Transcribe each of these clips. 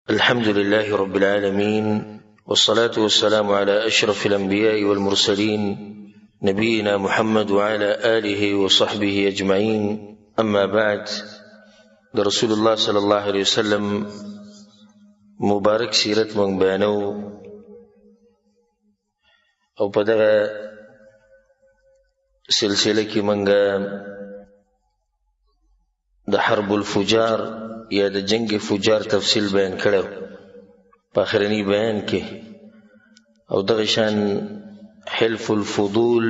الحمد لله رب العالمين، والصلاة والسلام على أشرف الأنبياء والمرسلين نبينا محمد وعلى آله وصحبه أجمعين. أما بعد، رسول الله صلى الله عليه وسلم مبارك سیرت من بیانو او په دغه سلسله کې منګه د حرب الفجار یا د جنگ فجار تفصیل بیان کړو په اخرنی بیان کې، او دغه شان حلف الفضول،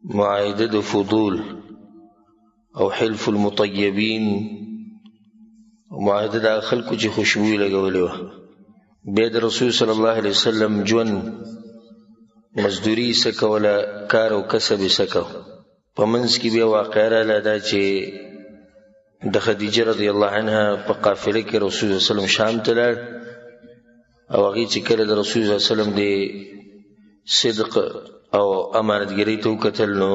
معاهده فضول، او حلف المطیبین، معاهده د خلکو چې خوشبوئی لګولې وه. بیا د رسول صلی الله علیه وسلم ژوند مزدوری سکوله، کار او کسب سکو. په منځ کې بیا واقعه رااله دا چې د خدیجه رضی الله عنها په قافله کې رسول صلی الله علیه وسلم شام ته لاړ، او هغې چې کله د رسول صلی الله علیه وسلم د صدق او امانتګرۍ ته وکتل، نو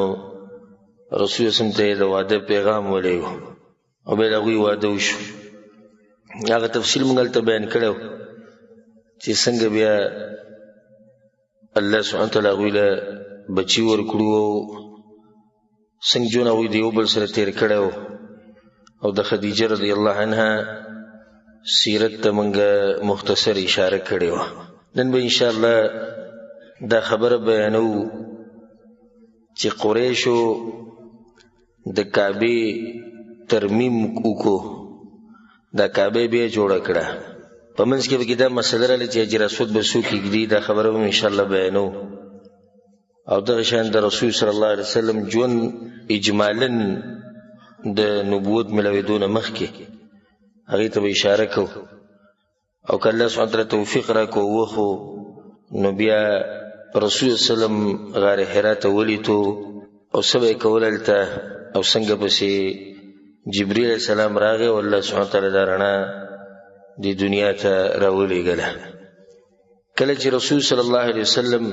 رسول صلی الله علیه وسلم ته یې د واده پیغام ولېږو او بیا د هغوی واده وشو. هغه تفصیل موږ هلته بیان کړی چې څنګه بیا الله سبحانه وتعالی هغوی له بچي ورکړو او څنګه ژوند هغوی د یو بل سره تېر کړی و، او د خدیجه رضی الله عنها سیرت ته موږ مختصر اشاره کړې وه. نن به انشاءالله دا خبره بیانو چې قریشو د کعبې ترمیم وکړو، دا کعبه بیا جوړه کړه. په منځ کې به دا مسله راغله چې حجر اسود به څوک ږدي، دا خبره به انشاءالله بیانو. او دغه شان د رسول صلی الله علیه وسلم ژوند اجمالا د نبوت ملوېدو نه مخکې هغې ته به اشاره کوو، او که الله سبحانه وتعالی توفیق راکړو وخو، نو بیا رسول صلی الله علیه وسلم غار حرا ته ولیتو او څه به یې کول هلته، او څنګه پسې جبریل علیه السلام راغی او الله سبحانه وتعالی دا رڼا دې دنیا ته راولېږله. کله چې رسول صلی الله علیه وسلم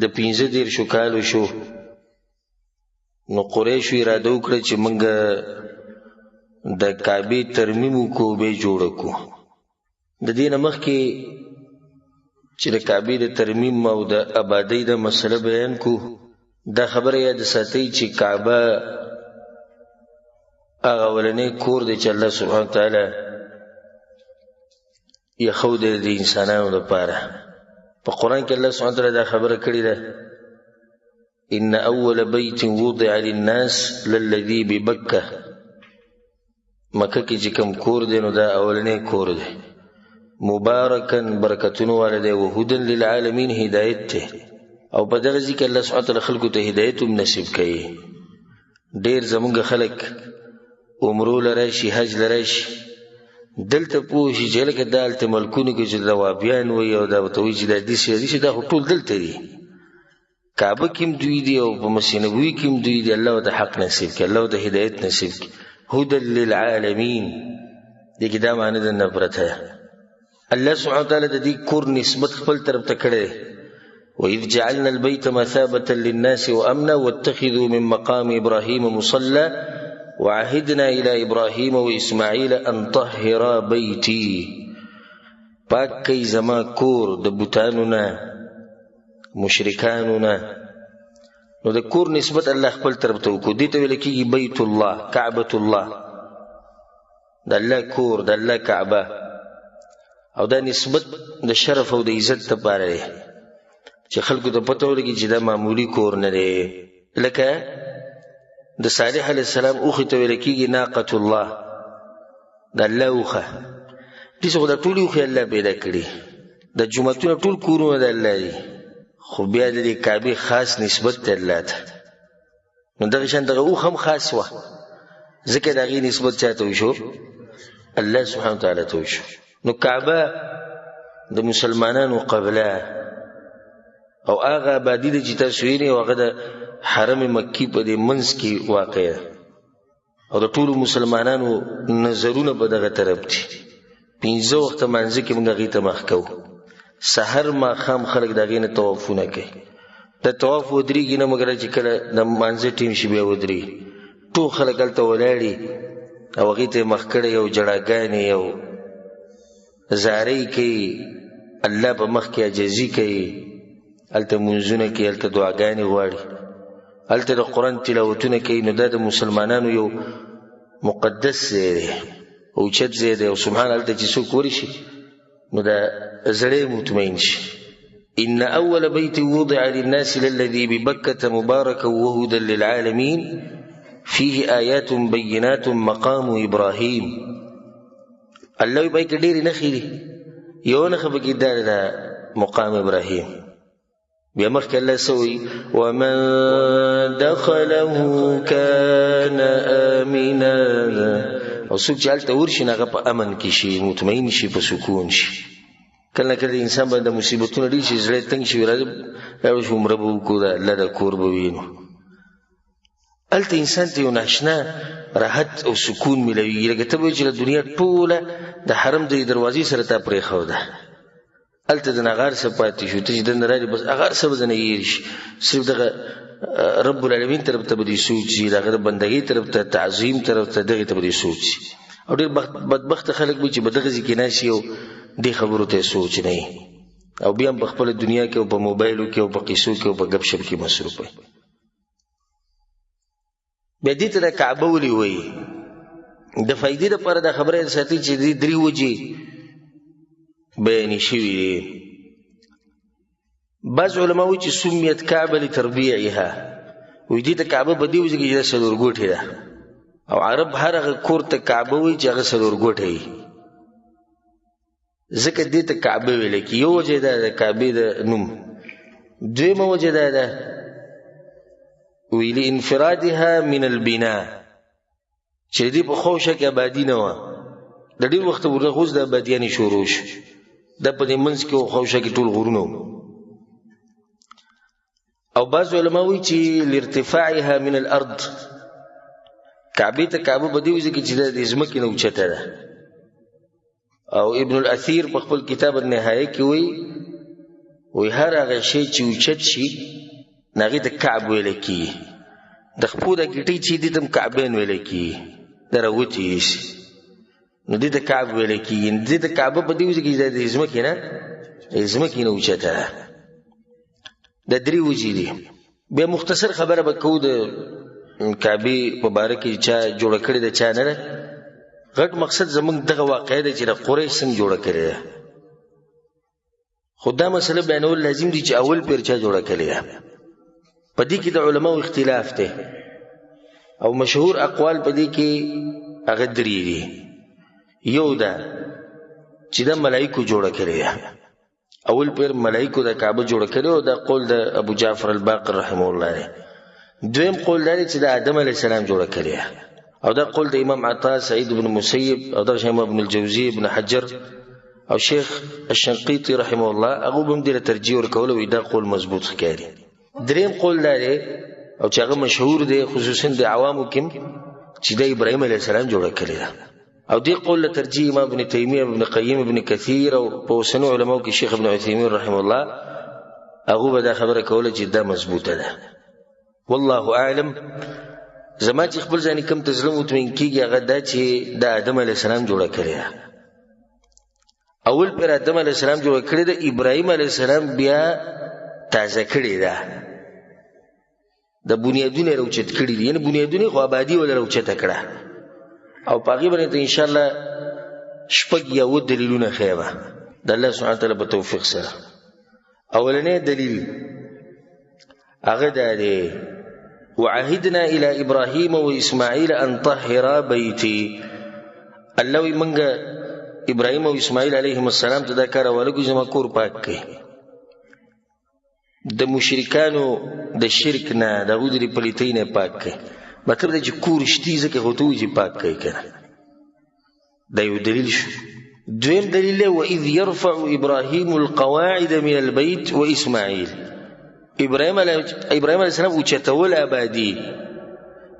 د 15 کالو شو، نو قریشو اراده وکړه چې موږ د کعبې ترمیم وکړو، بیا یې جوړه کړو. د دې نه مخکې چې د کعبې د ترمیم او د آبادۍ د مسله بیان کړو، دا خبره یاد ساتئ چې کعبه هغه اولنی کور دی چې الله سبحانه وتعالی ایښودی د انسانانو لپاره. په قرآن کې الله سبحانه وتعالی دا خبره کړې ده: ان اول بیت وضع للناس للذي ببکه. مکه کې چې کوم کور دی نو دا اولنی کور دی، مبارکن برکتونو والا دی، وهدن للعالمین هدایت دی. او په دغه ځای کې الله سبحانه وتعالی خلکو ته هدایت هم نصیب کوي. ډېر زمونږ خلک عمرو له راشي، حج له راشي، دلته پوه شي چې لکه دا هلته ملکونو کې چې د وابیان وایي او دا ورته وایي چې دا داسې دا خو ټول دلته دي. کعبه کې هم دوی دي او په مسجد نبوي کې هم دوی دي. الله ورته حق نصیب کړي، الله ورته هدایت نصیب کړي. هدى للعالمین، دې کې دا معنی د نفرت ده. الله سبحانه وتعالی د دې کور نسبت خپل طرف ته کړی. وإذ جعلنا البيت مثابة للناس وأمنا واتخذوا من مقام إبراهيم مصلى وعهدنا إلى إبراهيم وإسماعيل أن طهرا بيتي. پاک کئ زما کور د بوتانو نه، مشرکانو نه. نو د کور نسبت الله خپل طرف ته وکړو. دې ته ویل کېږي بیت الله، کعبة الله، د الله کور، د الله کعبه. او دا نسبت د شرف او د عزت لپاره دی چې خلکو ته پته ولګي چې دا معمولي کور نه دی. لکه د صالح علیه السلام اوښې ته ویل کېږي ناقة الله، د الله اوښه. داسې خو دا ټولې اوښې الله پیدا کړي، د جوماتونه ټول کورونه د الله دي، خو بیا د دې کعبې خاص نسبت دی الله ته. نو دغه شان دغه اوښ هم خاص وه، ځکه د هغې نسبت چا ته وشو؟ الله سبحانه وتعالی ته وشو. نو کعبه د مسلمانانو قبله او هغه آبادي ده چې تاسو وینئ، او هغه د حرم مکي په دې منځ کې واقع ده، او د ټولو مسلمانانو نظرونه په دغه طرف دي. 15 وخته مانځه کې موږ هغې ته مخ کوو. سحر ماښام خلک د هغې نه طوافونه کوي. د طواف ودرېږي نه مګر چې کله د مانځه ټیم شي بیا ودرېږي. ټول خلک هلته ولاړي او هغې ته یې مخ کړی او جړاګانې او زارۍ کوي، الله په مخ کې عاجزي کوي، هلته منځونه کوي، هلته دعاګانې غواړي، هلته د قرآن تلاوتونه کوي. نو دا د مسلمانانو یو مقدس ځای دی، اوچت ځای دی. او سبحان هلته چې څوک ورشي نو دا زړی مطمئن شي. إن أول بيت وضع للناس للذي ببكة مباركا وهدى للعالمين فيه آيات بينات مقام إبراهيم. الله يبقى ډېرې نښې دي، یو نښه پکې دا ده مقام ابراهیم. بیا مخکې الله سوی ومن دخله كان آمنا، او څوک چې هلته ورشي هغه په امن کې شي، مطمئن شي، په سکون شي. کله نه کله انسان باندې مصیبتونه ډېر شي، زړه تنګ شي، راځي عمره به وکړو، د الله د کور به وینو. هلته انسان ته یو ناشنا راحت او سکون ملوي. لکه ته به وایي چې د دنیا ټوله د حرم د دروازې سره تا پرېښوده، هلته د هغه هر څه پاتې شو. ته چې دننه رالې بس هغه هر څه به ځنه هېر شي، صرف دغه رب العالمین طرف ته به دې سوچ شي، د هغه د بندګۍ طرف ته، تعظیم طرف ته، دغې ته به دې سوچ شي. او ډېر بدبخته خلک به چې په دغه ځای کې ناست شي او دې خبرو ته یې سوچ نه وي، او بیا هم په خپله دنیا کې او په موبایلو کې او په قیسو کې او په ګپ شپ کې مصروف وي. بیا دې ته د کعبه ولې وایي؟ د فایدې لپاره دا خبره یې ساتي چې دې درې وجې بیانې شوي دي. بعض علما وایي چې سمیت کعبه لتربیعها، وایي دې ته کعبه په دې وجې کې چې دا څلورګوټې ده، او عرب هر هغه کور ته کعبه وایي چې هغه څلورګوټی وي، ځکه دې ته کعبه ویلی کي. یو وجه دا د کعبې د نوم. دویمه وجه دا ده وی لانفرادها من البناء، چې دې په خوشه کې آبادي نه وه، د ډېر وخته وروسته اوس د آبادیانې شروع شو. دا په دې منځ کې خوشه کې ټول غرونه وو. او بعض علما وایي چې لارتفاعها من الارض، کعبې ته کعبه په دې وجه کې چې دا د ځمکې نه اوچته ده. او ابن الاثیر په خپل کتاب النهایه کې وایي هر هغه شی چې اوچت شي هغې ته کعب ویلی کېږي. د خپو دا ګیټۍ چې دې ته هم کعبین ویلی کېږي، دا راوتې دي شي، نو دې ته کعب ویلی کېږي. دې ته کعبه په دې وجه کې دا د ځمکې نه اوچته ده. دا درې وجې دي. بیا مختصر خبره به کوو د کعبې په باره کې چا جوړه کړې ده چا نه ده. غټ مقصد زموږ دغه واقعه ده چې د قریش څنګه جوړه کړې ده. خو دا مسله بیانول لازم دي چې اول پیر چا جوړه کړې ده. په دې کې د علماو اختلاف دی، او مشهور اقوال په دې کې هغه درې دي. یو دا چې دا ملائکو جوړه کړې ده، اول پیر ملائکو د کعبه جوړه کړې، او دا قول د ابو جعفر الباقر رحمه الله دی. دویم قول دا دی چې د آدم علیه السلام جوړه کړې ده، او دا قول د امام عطا، سعید بن مسیب، او دا امام ابن الجوزی، ابن حجر، او شیخ الشنقیطی رحمه الله، هغه به هم دې له ترجیح ورکوله، وایي دا قول مضبوط ښکاري. دریم قول دا دی او چې هغه مشهور دی خصوصا د عوامو کې چې د ابراهیم علیه السلام جوړه کړې ده، او دې قول له ترجیح امام ابن تیمیه، ابن قیم، ابن کثیر، او په اوسنیو علماو کې شیخ ابن عثیمین رحمه الله، هغه به دا خبره کوله چې دا مضبوطه ده. والله اعلم. زما چې خپل ځانې کوم ته زړه مطمئن کېږي هغه دا چې د آدم علیه السلام جوړه کړې ده. اول پیر آدم علیه السلام جوړه کړې ده، ابراهیم علیه السلام بیا تازه کړې ده، د بنیادونه یې راوچت کړي دي، یعنې بنیادونه خو آبادي وله راوچته کړه. او په هغې باندې ته انشاءالله شپږ یا اووه دلیلونه ښیم د الله سبحانه وتعالی په توفیق سره. اولنی دلیل هغه دا دی وعهدنا الى ابراهیم و اسماعیل ان طهرا بیتی. الله وایي موږ ابراهیم او اسماعیل علیهم السلام ته دا کار راولګو چې زما کور پاک کړئ د مشرکانو د شرک نه، د هغوی د پلیتۍ نه پاک کړئ. مطلب دا چې کور شتي ځکه خو ته وایي چې پاک کړئ که نه. دا یو دلیل شو. دویم دلیل دی واذ یرفع ابراهیم القواعد من البیت و اسماعیل. ابراهیم علیه السلام اوچتول آبادي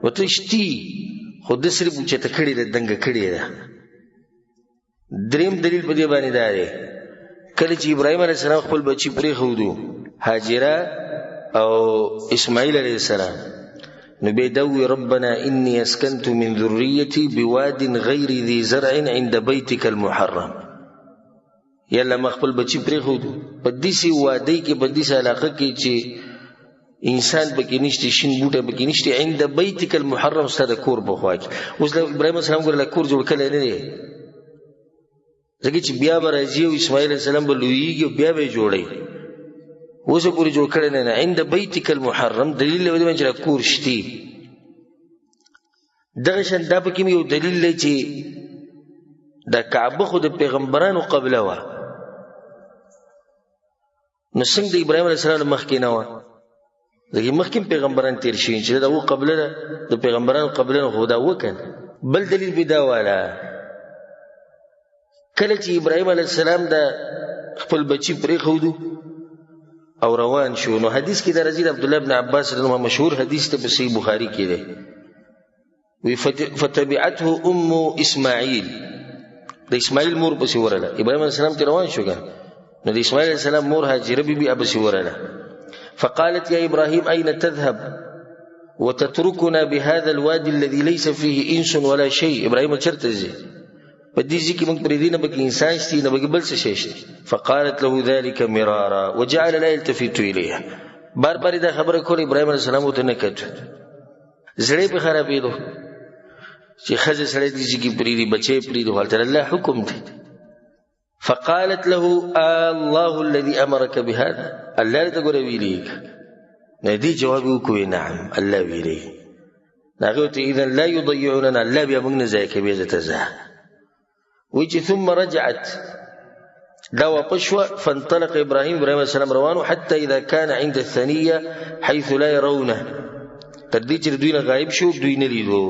ورته شتي، خو ده صرف اوچته کړې ده، دنګه کړې ده. دریم دلیل په دې باندې دا دی کله چې ابراهیم علیه السلام خپل بچي پرېښودو، هاجره او اسماعیل علیه السلام، نو بیا دا ووایي ربنا انی اسکنت من ذریتی بواد غیر ذي زرع عند بیتک المحرم. یا الله ما خپل بچی پرېښودو په داسې وادۍ کې په داسې علاقه کې چې انسان پکې نشته شین بوټی پکې نشته عند بیتک المحرم ستا د کور په خوا کې اوس ابراهیم السلام ګوره کور جوړ کړی نه دی ځکه چې بیا به راځي او اسماعیل علیه السلام به لویېږي او بیا به یې جوړوي اوس یې پورې جوړ کړی نه عند بیتک المحرم دلیل دی باندې چې کور شتي دغه شان دا پکې یو دلیل دی چې دا کعبه خو د پیغمبرانو قبله وه نو څنګه د ابراهیم علیه السلام مخکې نه وه ځکه مخکې پیغمبران تیر شوي چې دا و قبله ده د پیغمبرانو قبله نه خو دا وکنه بل دلیل به دا واله کله چې ابراهیم علیه السلام د خپل بچی پرېښودو او روان شو نو حدیث کې د راځي د عبدالله بن عباس رضی الله عنه مشهور حدیث ته په صحیح بخاري کې دی وی فتبعته ام اسماعیل د اسماعیل مور پسې ورله ابراهیم علیه السلام ته روان شو نو د اسماعیل علیه السلام مور هاجره بیبي پسې ورله فقالت يا ابراهيم اين تذهب وتتركنا بهذا الوادي الذي ليس فيه انس ولا شيء ابراهيم چرته زی په دې ځکه موږ پرې دینه بګ انسان شتي نه بګ بل څه شي فقالت له ذلك مرارا وجعل لا يلتفت اليها بار بار دا خبره کول ابراهيم عليه السلام ته نه کړ زړه په خرابېدو چې خځه سره دې ځکه پرې دي بچي پرې دي ولته الله حکم دی فقالت له الله الذي امرك بهذا الله تقول ویلیک ندی جواب وکوي نعم الله ویلی ناغوت اذا لا يضيعوننا الله بیا موږ نه ځای کوي زته ځه وجه ثم رجعت دا وپشوا فانطلق ابراهيم السلام روانه حتى اذا كان عند الثانيه حيث لا يرونه تر دې چې دوی نه غایب شو دوی نه لیدو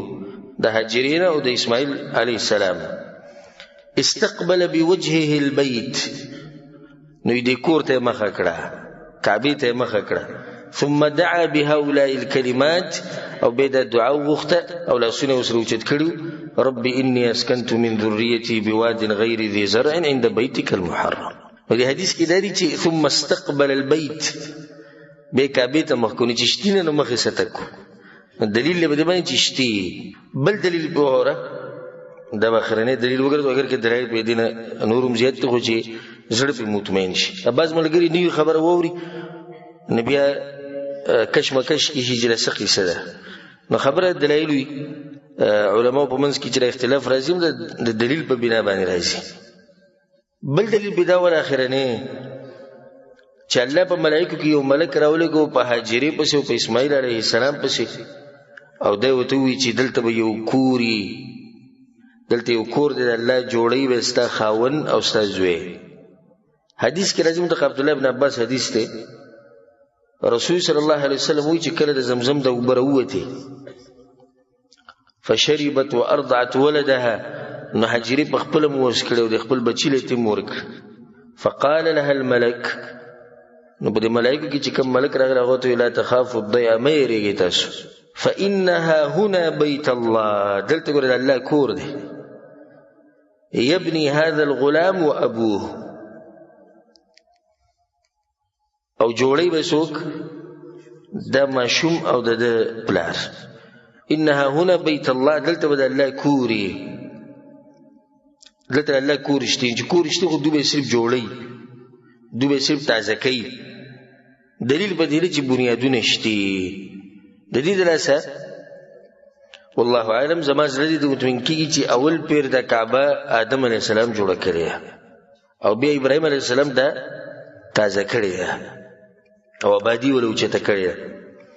د هاجرین او د اسماعیل علیه السلام استقبل بوجهه البيت نو دې کور ته مخه کړه کعبه ته مخه کړه ثم دعا بهؤلاء الكلمات او بيد دعاء وغخته او لاسونه وسره اوچت کړو رب اني اسكنت من ذريتي بواد غير ذي زرع عند بيتك المحرم ودي حدیث کې دا دی چې ثم استقبل البيت به کعبه ته مخ کو نه چشتینه نو مخه ستکو دلیل به دې باندې چشتي بل دلیل به اوره دا اخرنه دلیل وګورئ اگر کې درای په دینه نورم زیات خو چې زړه په مطمئن شي اباز ملګری نیو خبر ووري نبی کشمکش کی هجره سقي سره نو خبره دلایل علماء په منځ کې چې اختلاف راځي د دلیل په بنا باندې راځي بل دلیل بدا ول اخرنه چې الله په ملائکه کې یو ملک راولګو په هاجری پسې او په اسماعیل علیه السلام پسې او دوی وته وی چې دلته به یو کوري دلته یو کور دی الله جوړي وستا خاون او ستا زوی حدیث کې راځي متق عبد الله بن عباس حدیث ته رسول صلی الله علیه وسلم وی چې کله د زمزم د وبروته فشربت وارضعت ولدها نو حجری په خپل موس کړو د خپل بچی له تیم ورک فقال لها الملك نو په ملائکه کې چې کوم ملک راغلی هغه ته لا تخاف الضيع مې ریږي تاسو فانها هنا بيت الله دلته ګور الله کور دی يبني هذا الغلام وابوه او جوړي بسوک د ماشوم او د پلار انها هنا بيت الله دلته بد الله کوري دلته الله کورشتي چې کورشتي خو دوی صرف جوړي دوی صرف تازه کوي دلیل په دې چې بنیادونه شتي د دې دراسه والله اعلم زما زړه دې مطمئن کیږي چې اول پیر د کعبه آدم علیه السلام جوړ کړی او بیا ابراهیم علیه السلام دا تازه کړی او آبادی ولو چې ته کړی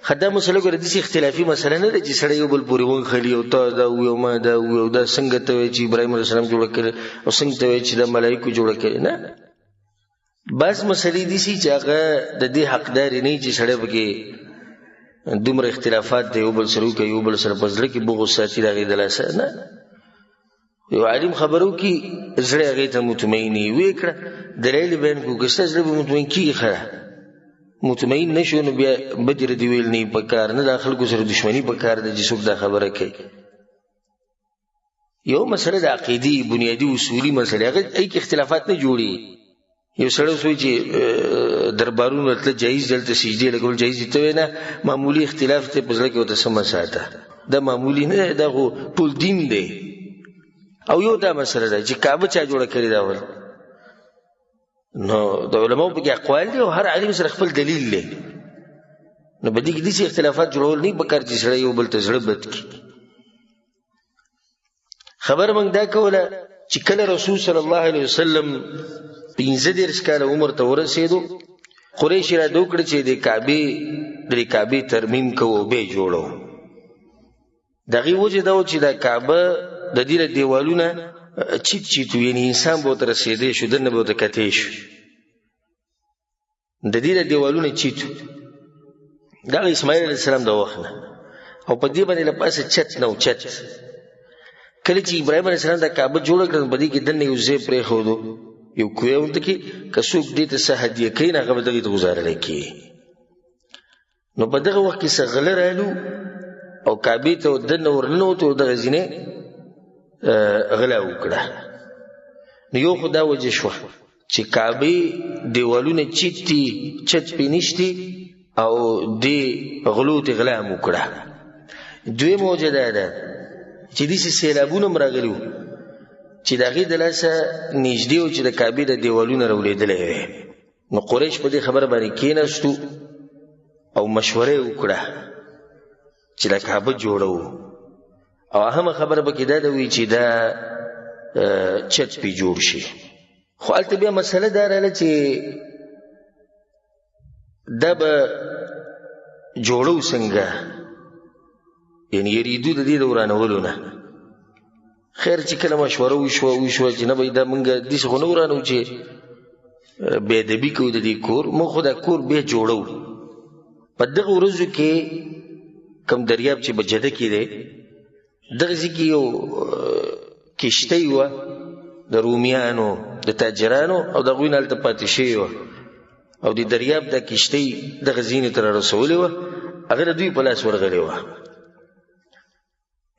خدای مسله ګره دي اختلافي مسله نه ده چې سړی یو بل پورې ون خلی او ته دا یو ما دا یو دا څنګه ته چې ابراهیم علیه السلام جوړ کړی او څنګه ته چې د ملائکه جوړ کړی نه بس مسلې دي چې هغه د دې حقدار نه چې سړی بګي دومره اختلافات دی یو بل سره کوي یو بل سره پزړه کې بغض ساتي راغی دلاسه نه یو عالم خبرو کې زړه هغه ته مطمئنی وکړه دلیل بیان کو ګسته زړه مطمئن کیږي خره مطمئن نشو نو بیا بدر دی ویل نه پکار نه داخل کو سره دښمنی پکار د جسوب دا خبره کوي یو مسله د عقیدی بنیادی اصولی مسله هغه ای کې اختلافات نه جوړي یو سره سوي چې دربارونو ته جایز دلته سجدي لګول جایز ته نه معمولی اختلاف ته پزله کې وته سم ساته دا معمولی نه دا ټول دین دی او یو دا مسله ده چې کعبه چا جوړه کړی دا ول نو د علماو پکې اقوال دي او هر عالم سره خپل دلیل دی. نو په دې کې داسې اختلافات جوړول نه پکار چې سړی یو بل ته زړه بد کړي. خبر موږ دا کوله چې کله رسول صلی الله علیه وسلم 15 کاله عمر ته ورسېدو، قریش را دوکړه چې د کعبې ترمیم کوو به جوړو. دغه وجه دا چې د کعبه د دې دیوالونه چیت یعنی انسان به تر رسیدې شو دنه به تکته شو. د دې دیوالونه چیت دا اسماعیل علیه السلام د وخت او په دې باندې لپاسه چت نو چت. کله چې ابراهیم علیه السلام د کعبه جوړ کړ په دې کې دنه یو ځای پرې خودو یو کوی ورته کې کڅوک دې ته هدیه کین هغه به دغه گزارل کی. نو په دغه وخت کې څنګه رالو او کعبه ته دنه ورننو ته دغه زینه غلا وکړه. نو یو خدا وجه شو چې کعبه دیوالونه چیتي چت پینشتي او دی غلو ته غلا وکړه. دوی موجوده ده چې دې سیلابونه مرغلو چې دغه د لاسه نږدې او چې د کعبه د دیوالونو راولېدلې وي. نو قریش په دې خبره باندې کېناستو او مشوره وکړه چې د کعبه جوړو. او اهم خبره به کې دا وی چې دا چت پی جوړ شي. خو البته بیا مسله دا رااله چې دا به جوړو څنګه، یعنی یریدو د دې دورانولو نه. خیر چې کله مشوره وشو چې نه به دا مونږ دې څه نه ورانو چې بې ادبي کوو د دې کور، موږ خو دا کور بیا جوړو. په دغه ورځو کې کوم دریاب چې بجده کې دی دغه ځکه یو کشتۍ وه د رومیانو د تاجرانو او د هغوی نه هلته پاتې شوې وه او د دریاب دا کشتۍ دغه ځینې ته رارسولې وه، هغه د دوی په لاس ورغلې وه.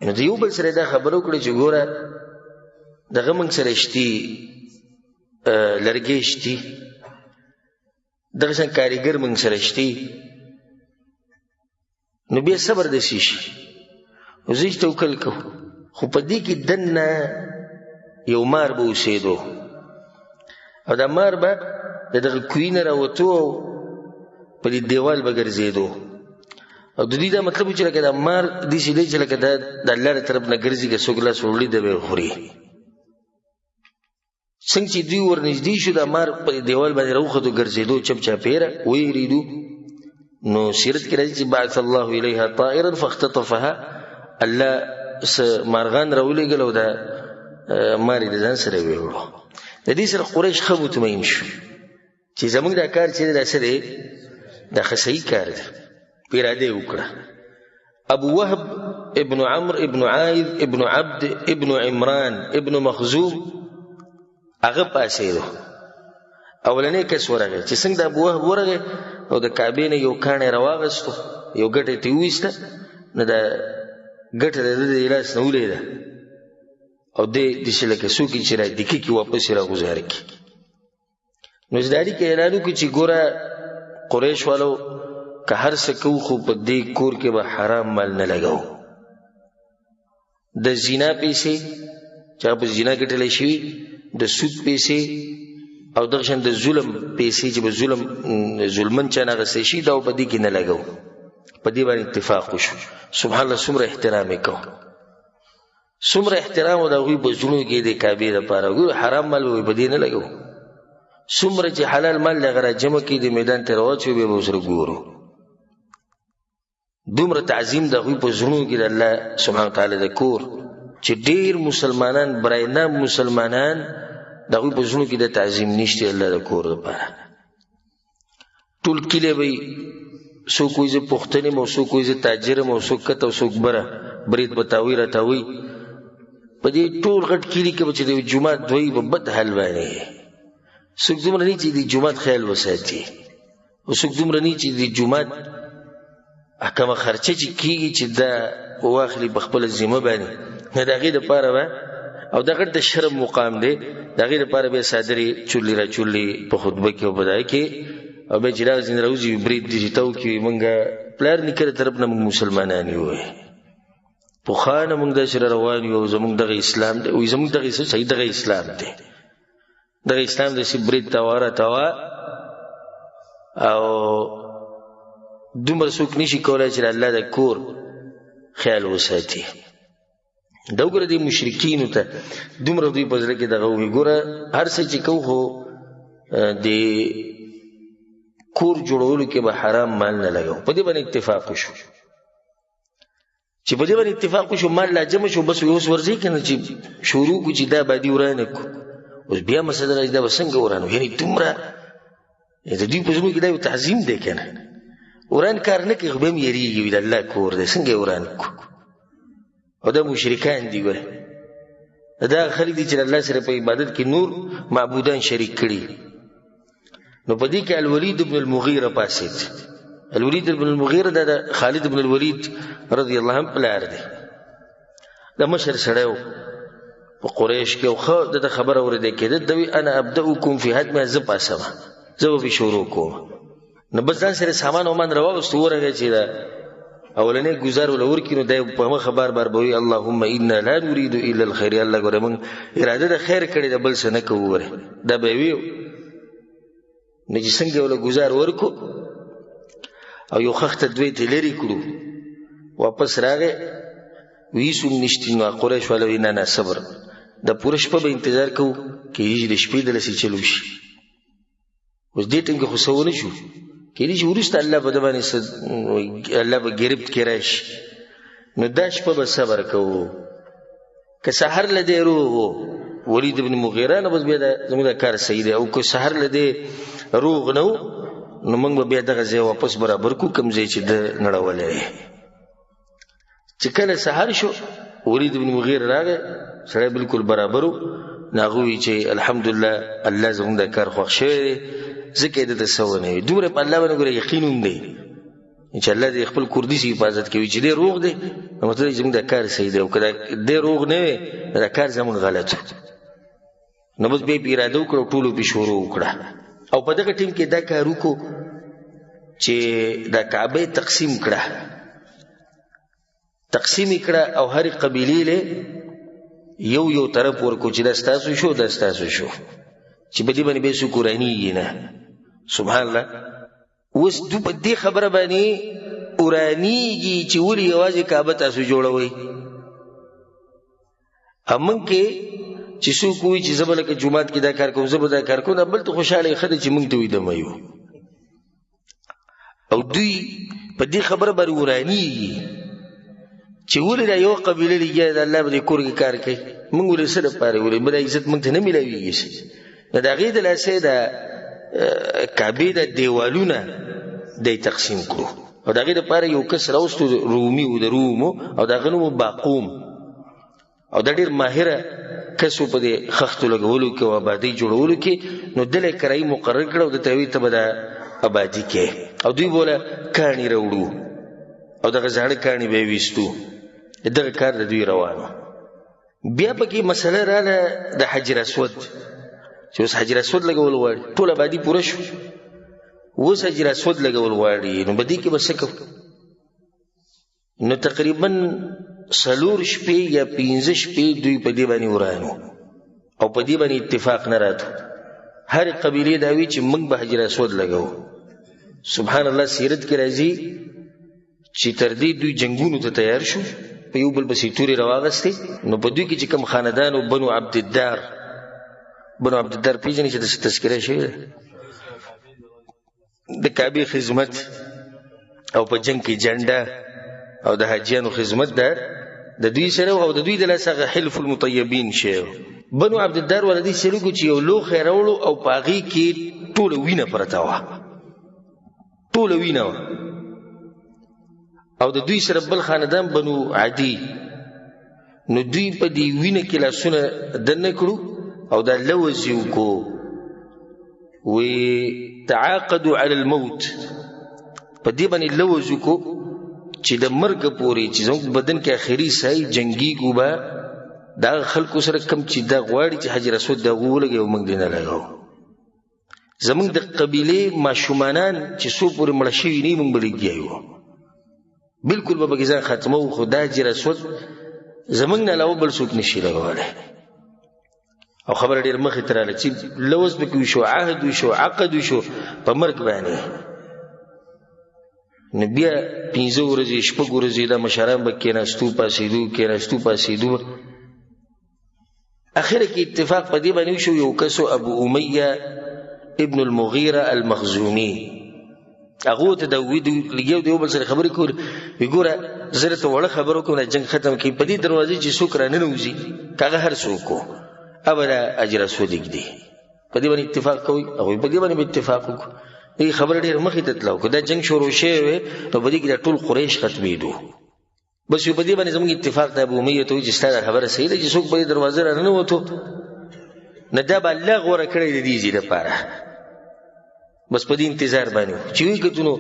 نو د یو بل سره دا خبره وکړه چې ګوره دغه موږ سره شتي لرګی شتي دغه شان کاریګر موږ سره شتي، نو بیا صبر داسې شي او زه یې توکل کوو. خو په دې کې دننه یو مار به اوسېدو او دا مار به د دغه کوی نه راوتو او په دې دیوال به ګرځېدو. او د دې دا مطلب و چې لکه دا مار داسې دی چې لکه دا د الله له طرف نه ګرځي که څوک لاس وړي د به یې خوري. څنګه چې دوی ورنږدې شو دا مار په دیوال باندې راوختو ګرځېدو چپچاپېره ویېرېدو. نو سیرت کې راځي چې بعث الله الیها طائرا فاختطفها، الله مارغان راولېږل او دا مار یې د ځان سره ویوړو. د دې سره قریش ښه مطمئن شو چې زموږ دا کار چې دی دا څه دی، دا ښه صحیح کار دی. اراده یې وکړه. ابو وهب ابن عمرو ابن عاید ابن عبد ابن عمران ابن مخزوم هغه پاسېدو. اولنی کس ورغی چې څنګه د ابو وهب ورغی او د کعبې نه یو کاڼی راواغستو، یو ګټه یې ترې وویسته، نو دا ګټه د ده د لاس نه ولیده او دی داسې لکه څوک چې را دکې کړي واپس یې راګوزاره کړي. نو زداري کې اعلان وکړي چې ګوره قریش والو که هر څه کوو خو په دې کور کې به حرام مال نه لګوو. د زنا پیسې چې هغه په زنا ګټلی شوي، د سود پیسې او دغه شان د ظلم پیسې چې به ظلمن چا نه اخیستی شي دا په دې کې نه لګوو. په دې باندې اتفاق وشو. سبحان الله څومره احترام یې کوو، څومره احترام و د هغوی په زړونو کې د کعبې دپاره. ګورو حرام مال به په دې نه لګوو، څومره چې حلال مال د هغه را جمع کړي د میدان ته راواچوي بیا به ورسره ګورو. دومره تعظیم د هغوی په زړونو کې د الله سبحانه وتعالی د کور چې ډېر مسلمانان برای نام مسلمانان د هغوی په زړونو کې د تعظیم نشته الله د کور دپاره. ټول کلی به څوک وایي زه پښتن یم او څوک وایي زه تاجر یم او څوک کته او څوک بره برید به تاوی را تاوی. په دې ټول غټ کلي کې به چې د جومات دوی به بد حال باندې څوک دومره نه چې د جومات خیال وساتي او څوک دومره نه چې د جومات کومه خرچه چې کېږي چې دا واخلي په خپله ذمه باندې، نه د هغې دپاره به او دا غټ د شرم مقام دی، د هغې دپاره بیا څادرې چولې را چولې په خطبه کې او په دغه کې او بیا چې راځي راوځي برید دې ته وکړي مونږ پلار نیکه د طرف نه مونږ مسلمانان یو، پخوانه مونږ داسې روان یو، زمونږ دغه اسلام دی، وایي زمونږ دغه صحیح دغه اسلام دی. دغه اسلام د برید تواره توا او دومره څوک نشي کولای چې الله د کور خیال وساتي. دا وګوره د مشرکینو ته دومره دوی په زړه کې دغه وي. ګوره هر څه چې کوو خو د کور جوړولو کې به حرام مال نه لګو. په دې باندې اتفاق وشو چې په دې باندې اتفاق وشو مال لا جمع شو، بس اوس ورځي کنه چې شروع کو چې دا باندې ورانه کو. اوس بیا مسله راځي دا وسنګ ورانه، یعنی دومره د دې په ژوند کې دا یو تعظیم دی کنه. وران کار نه کوي، به یریږي د الله کور دی څنګه وران کو. او دا مشرکان دي. ګوره دا خلک دي چې الله سره په عبادت کې نور معبودان شریک کړي. نو په دې کې الولید ابن المغیره پاسید. الولید ابن المغیره دا خالد ابن الولید رضی الله عنه پلار دی. دا مشر سړی و په قریش کې. خو د خبره اورېدې کېده دوی انا ابدؤکم فی حد ما زه پاسمه زه به شروع کوم. نو بس ځان سره سامان ومان راوغست ورغی چې دا اولنې گزار ول ورکې. نو دا په مخه بار بار به وي اللهم انا لا نريد الا الخير. الله ګوره موږ اراده د خیر کړې ده بل څه نه کوو. ګوره دا به وي نو چې څنګه ول گزار ورکو او یو خخته دوی ته لري کړو واپس راغی ویسو نشتی. نو قریش ولوي نه صبر د پوره شپه به انتظار کوو کې د شپې د لسی چلو شي. اوس دې ټینګه خو سونه شو کېدې چې وروسته الله په دبانې الله به ګرفت کې راشي. نو دا شپه به صبر کوو. که سحر لدې روغ ولید ابن مغیره نه بس بیا زموږ د کار صحیح دی. او که سحر لدې روغ نه نو موږ به بیا دغه ځای واپس برابر کو کوم ځای چې د نړولی. چې کله سحر شو ولید ابن مغیره راغی سړی بالکل برابر و. نو هغه وایي چې الحمدلله الله زموږ د کار خوښ شوی دی ځکه د تسونه وي. دومره په الله باندې ګوره یقین هم دی چې الله دې خپل کور دې حفاظت کوي. چې دې روغ دی نو مطلب زموږ د کار صحیح دی. او که دې روغ نه وي دا کار زموږ غلط. نو بس بیا اراده وکړه ټولو پې شروع وکړه. او په دغه ټیم کې دا کار وکړو چې دا کعبه تقسیم کړه او هرې قبیلې له یو طرف ورکو چې دا ستاسو شو دا ستاسو شو چې په دې باندې به څوک ورانېږي نه. سبحان الله. اوس دوی په دې خبره باندې ورانېږي چې ولې یوازې کعبه تاسو جوړوئ. همونږ کې چې څوک وایي چې زه به لکه جومات کې دا کار کوم زه به دا کار کوم بل ته خوشحاله ښه ده چې موږ ته ویدمه یو. او دوی په دې خبره باندې ورانېږي چې ولې دا یو قبیله لګیا د الله په دې کور کې کار کوي موږ ولې څه دپاره ولې بله عزت موږ ته نه میلاویږي. نو د هغې د لاسه د کعبې د دیوالونه دی تقسیم کړو. او د هغې دپاره یو کس راوستو رومي و د رومو او د هغه نوم باقوم. او دا ډېر ماهره کس و په دې خښتو لګولو کې او آبادۍ جوړولو کې. نو دله کرایي مقرر کړه او درته ویې ته به دا آبادي کې. او دوی بوله کاڼي راوړو او دغه زاړه کاڼي به یې ویستو. دغه کار د دوی روانو. بیا پکې مسله راله د حجر اسود چې اوس حجر اسود لګول غواړي. ټول آبادي پوره شو اوس حجر اسود لګول غواړي. نو په دې کې به څه کوو؟ نو تقریبا 4 شپې یا 5 شپې دوی په دې باندې ورانو او په دې باندې اتفاق نه راتو. هر قبیلې دا وی چې موږ به حجر اسود لګو. سبحان الله. سیرت کې راځي چې تر دې دوی جنگونو ته تیار شو په یو بل پسې تورې راواغستې. نو په دوی کې چې کوم خاندان و بنو عبدالدار پیژنې چې د تذکره شوې ده د کعبې خدمت او په جنگ کې جنډه او د حاجیانو خدمت ده د دوی سره. او د دوی د لاسه هغه حلف المطیبین شی بنو عبدالدار ولدي سلوکو چې یو لوښی راوړو او په هغې کې ټوله وینه پرته وه ټوله وینه وه. او د دوی سره بل خاندان بنو عدي. نو دوی په دې وینه کې لاسونه دننه کړو او دا لوز یې وکړو. وی تعاقدوا علی الموت. په دې باندې لوز وکړو چې د مرګ پورې چې زموږ بدن کې آخري سای جنګیږو به دا خلکو سره کم چې دا غواړي چې حجر اسود دا ولګي او موږ دې نه لګو. زموږ د قبیلې ماشومانان چې څو پورې مړه شوي نه موږ به لګیایو بالکل به پکې ځان ختمو. خو دا حجر اسود زموږ نه علاوه بل څوک نشي لګولی. او خبر ډیر مخې ته راغله چې لوز پکې وشو، عهد وشو، عقد وشو په مرګ باندې. نو بیا 15 ورځې 6 ورځې دا مشران به کېناستو پاسېدو. اخر کې اتفاق په دې باندې وشو، یو کسو ابو امیه ابن المغیره المخزومی، هغه ته د لګیو دیو بل سره خبرې کول، وګوره زه ته وړه خبرو کوم جنگ ختم کی په دې دروازې چې څوک رانه نوځي کاغه هر څوک اوبره اجر اسود دی، په دې باندې اتفاق کوي او په دې باندې اتفاق وکړو. دې خبر ډیر مخې ته تلو کدا جنگ شروع شوه نو په دې کې ټول قریش ختمېدو. بس په دې باندې زموږ اتفاق د ابو امیه ته چې ستاره خبره صحیح ده چې څوک په دروازه رانه وته نه دا بلغ ور کړی دی دې لپاره. بس په دې انتظار باندې چې وی کتونو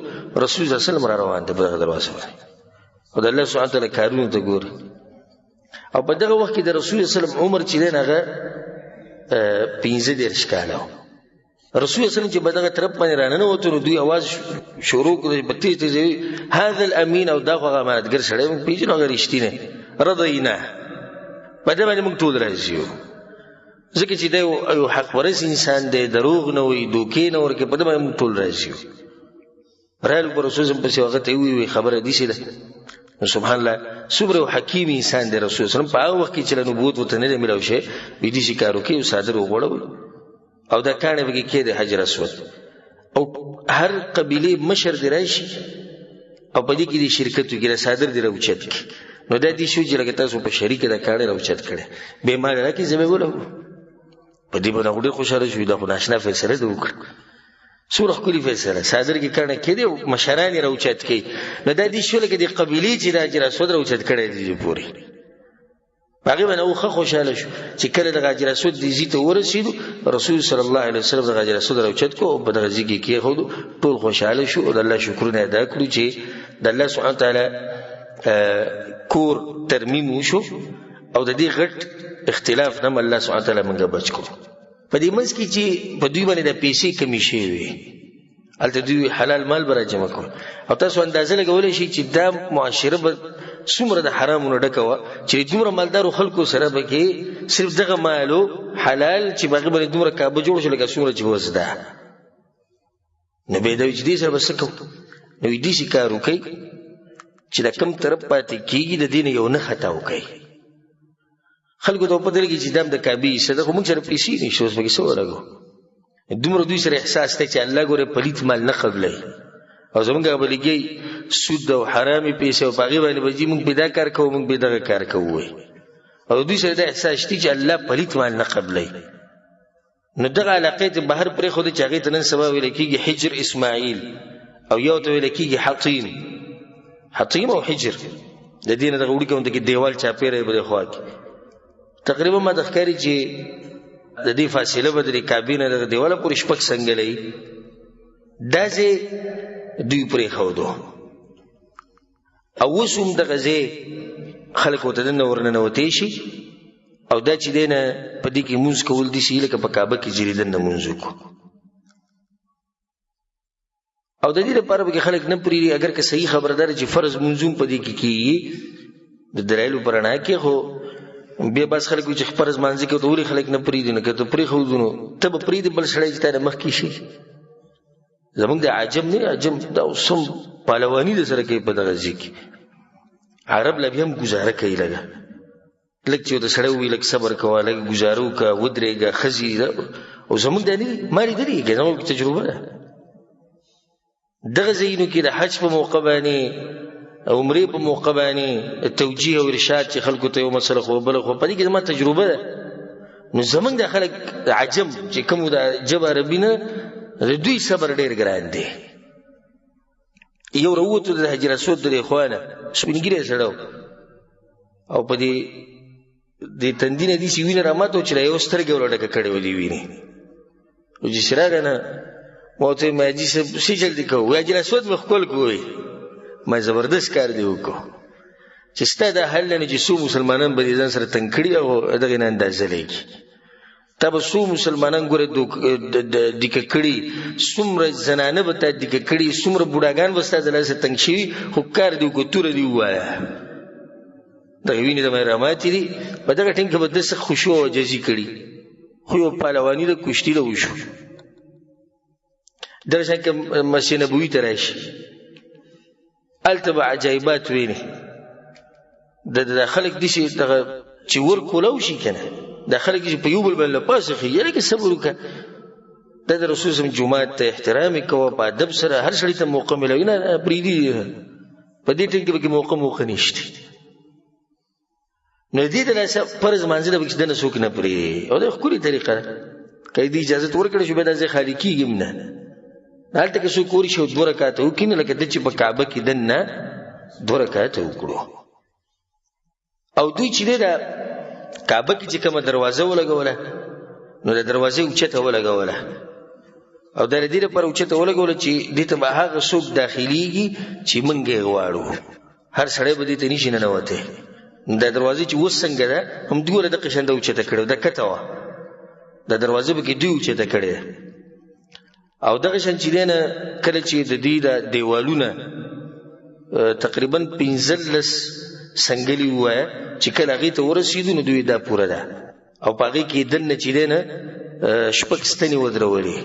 رسول الله صلی الله علیه وسلم را روان دی په دروازه باندې او د الله سبحانه تعالی کارونه ته ګور. او په دغه وخت کې د رسول الله صلی الله علیه وسلم عمر چې دی هغه 15 کاله. رسول الله صلی الله علیه وسلم چې په دغه طرف باندې رانه وته نو دوی आवाज شروع کړي په تیز هاذا الامین او دغه امانتګر سره موږ پیژنو هغه رښتینه رضینا په دې باندې موږ ټول راځو ځکه چې دا یو حق ورس انسان دی، دروغ نه وي، دوکې نه ورکه، په دې باندې موږ ټول راځو. رسول الله صلی الله علیه وسلم په وخت وی خبره دي سي ده سبحان الله صبر او حکیم انسان دی. رسول الله صلی الله علیه وسلم په هغه وخت کې چې نبوت وته نه ملو شي وې دي شکارو کې او صادر وغوړول او دا کانه به کې د حجر اسود او هر قبيله مشر دی راشي او په دې کې د شرکت کې صادر دی راوچت نو دا دي شو چې لکه تاسو په شریک د کانه راوچت کړي به ما راکې زمي ولو په دې باندې ډېر خوشاله شو دا خو ناشنا فیصله ده وکړه سوره کلی فیصله صادر کې کانه کې دی مشران راوچت کې نو دا دي شو لکه د قبيله چې راجر اسود راوچت کړي دي پوری هغه باندې او خوشاله شو چې کله د غاجر اسود دي زیته ورسېدو رسول صلی الله علیه وسلم د غاجر اسود راوچت کو په دغه ځای کې خو ټول خوشاله شو او د الله شکرونه ادا کړو چې د الله سبحانه تعالی کور ترمیم وشو او د دې غټ اختلاف نه الله سبحانه تعالی موږ بچ کړو. په دې منځ کې چې په دوی باندې د پیسې کمی شي وي الته دوی حلال مال برا جمع کړ او تاسو اندازه لګولې شي چې دا معاشره به څومره د حرامونو ډکه چې دومره مالدارو خلکو سره به کې صرف دغه مالو حلال چې باغې باندې دومره کعبه جوړ شو لکه څومره چې وزده نه به دوی چې دې سره بس کو نو دې شي کار وکي چې د کم طرف پاتې کیږي د دین یو نه خطا وکي خلکو ته په دې کې چې دم د کعبه صدقه موږ سره پیسې نشو اوس به څه ورغو دومره دوی سره احساس ته چې الله ګوره پلیت مال نه قبلای او زمونږ بلګي سود او حرامي پیسې او باغې باندې بجې موږ پیدا کار کوو موږ پیدا کار کوو او دوی سره د احساس چې الله پلیت مال نه قبلای نو دغه علاقه ته بهر پرې خو د چاغې تنن سبا ویل کېږي حجر اسماعیل او یو ته ویل کېږي حطیم او حجر د دینه دغه وړي کوم کې دیوال چاپیره بده خوا کې تقریبا ما د ښکاری چې د دې فاصله بدري کابینه د دیواله پورې شپک څنګه دازه دوی پرې خو دو او وسوم د غزه خلکو ته نه ورننه وتی شي او دا چې دینه په دې کې مونږ کول دي چې لکه په کعبه کې جریدن مونږ کو او د دې لپاره به خلک نه پری اگر که صحیح خبردار چې فرض منظوم په دې کې کیږي د دلایل پرانه کې خو به بس خلکو چې فرض مانځي کې ټول خلک نه پری دي نه کته پری خو دونو ته پری دي بل شړای چې ته مخ کې شي زمونږ د عجم نه عجم دا وسم پهلوانی د سره کې په دغه ځکه عرب لبي هم گزاره کوي لګا لکه چې د سره وی لکه صبر کواله گزارو کا ودرېګه خزي او زمونږ د نه مالي دري کې نو تجربه ده دغه زینو کې د حج په موقع باندې او عمره په موقع باندې توجیه او ارشاد چې خلکو ته یو مسله خو بل خو په دې کې زما تجربه ده نو زمونږ د خلک عجم چې کوم د جبه عربینه دوی صبر ډیر ګران دي یو وروته د حجر اسود د اخوانه سپینګری سره او په دې د تندینه دي چې وینه راماتو چې یو سترګې ورډه کړي ودی ویني او چې سره نه موته مې چې څه جلدی کوو حجر اسود مخ کول کوی ما زبردست کار دی وکړو چې ستاسو حل نه چې سو مسلمانان به ځان سره تنکړي او دغه نه اندازه لګي تب سو مسلمانان ګوره د ککړي څومره زنانه به ته د ککړي څومره بوډاګان وستا د لاس تنګ شي خو کار دی کو تور دی وایا دا ویني د مې راماتې دي په دغه ټینګ به د څه خوشو او جزي کړي خو یو پهلواني د کشتي له وشو درشان که مسجد نبوي ته راشي هلته به عجایبات ویني د خلک داسې دغه چې ور کولاو شي که نه دا خلک چې په یو بل باندې پاسه خي یاره که صبر وکړه دا د رسول صلی جماعت ته احترام یې کوه په ادب سره هر سړي ته موقع ملوي نه پرېږدي په دې ټیم کې پکې موقع نشته نو دې ته داسې فرض مانځه ده پکې دنه څوک نه پرېږدي او دا ښکلې طریقه ده که دې اجازت ورکړه شو بیا دا ځای خالي کېږم نه هلته که څوک ورشي او 2 رکعاته وکړي نه لکه ده چې په کعبه کې دننه 2 رکعاته وکړو او دوی چې دی دا کعبه کې چې کومه دروازه ولګوله نو د دروازې اوچته ولګوله او د دې لپاره اوچته ولګوله چې دې ته به هغه څوک داخليږي چې موږ یې غواړو هر سړی به دې ته نشي ننوتی دا دروازې چې اوس څنګه ده همدومره دقه شان ده اوچته کړې ده کته وه دا دروازه به کې دوی اوچته کړې ده او دغه شان چې دی نه کله چې د دې د دیوالونه تقریبا 15 سنګلي ووایه چې کله هغې ته ورسېدو نو دوی دا پوره ده او په هغې کې دننه چې دی نه 6 ستنې ودرولې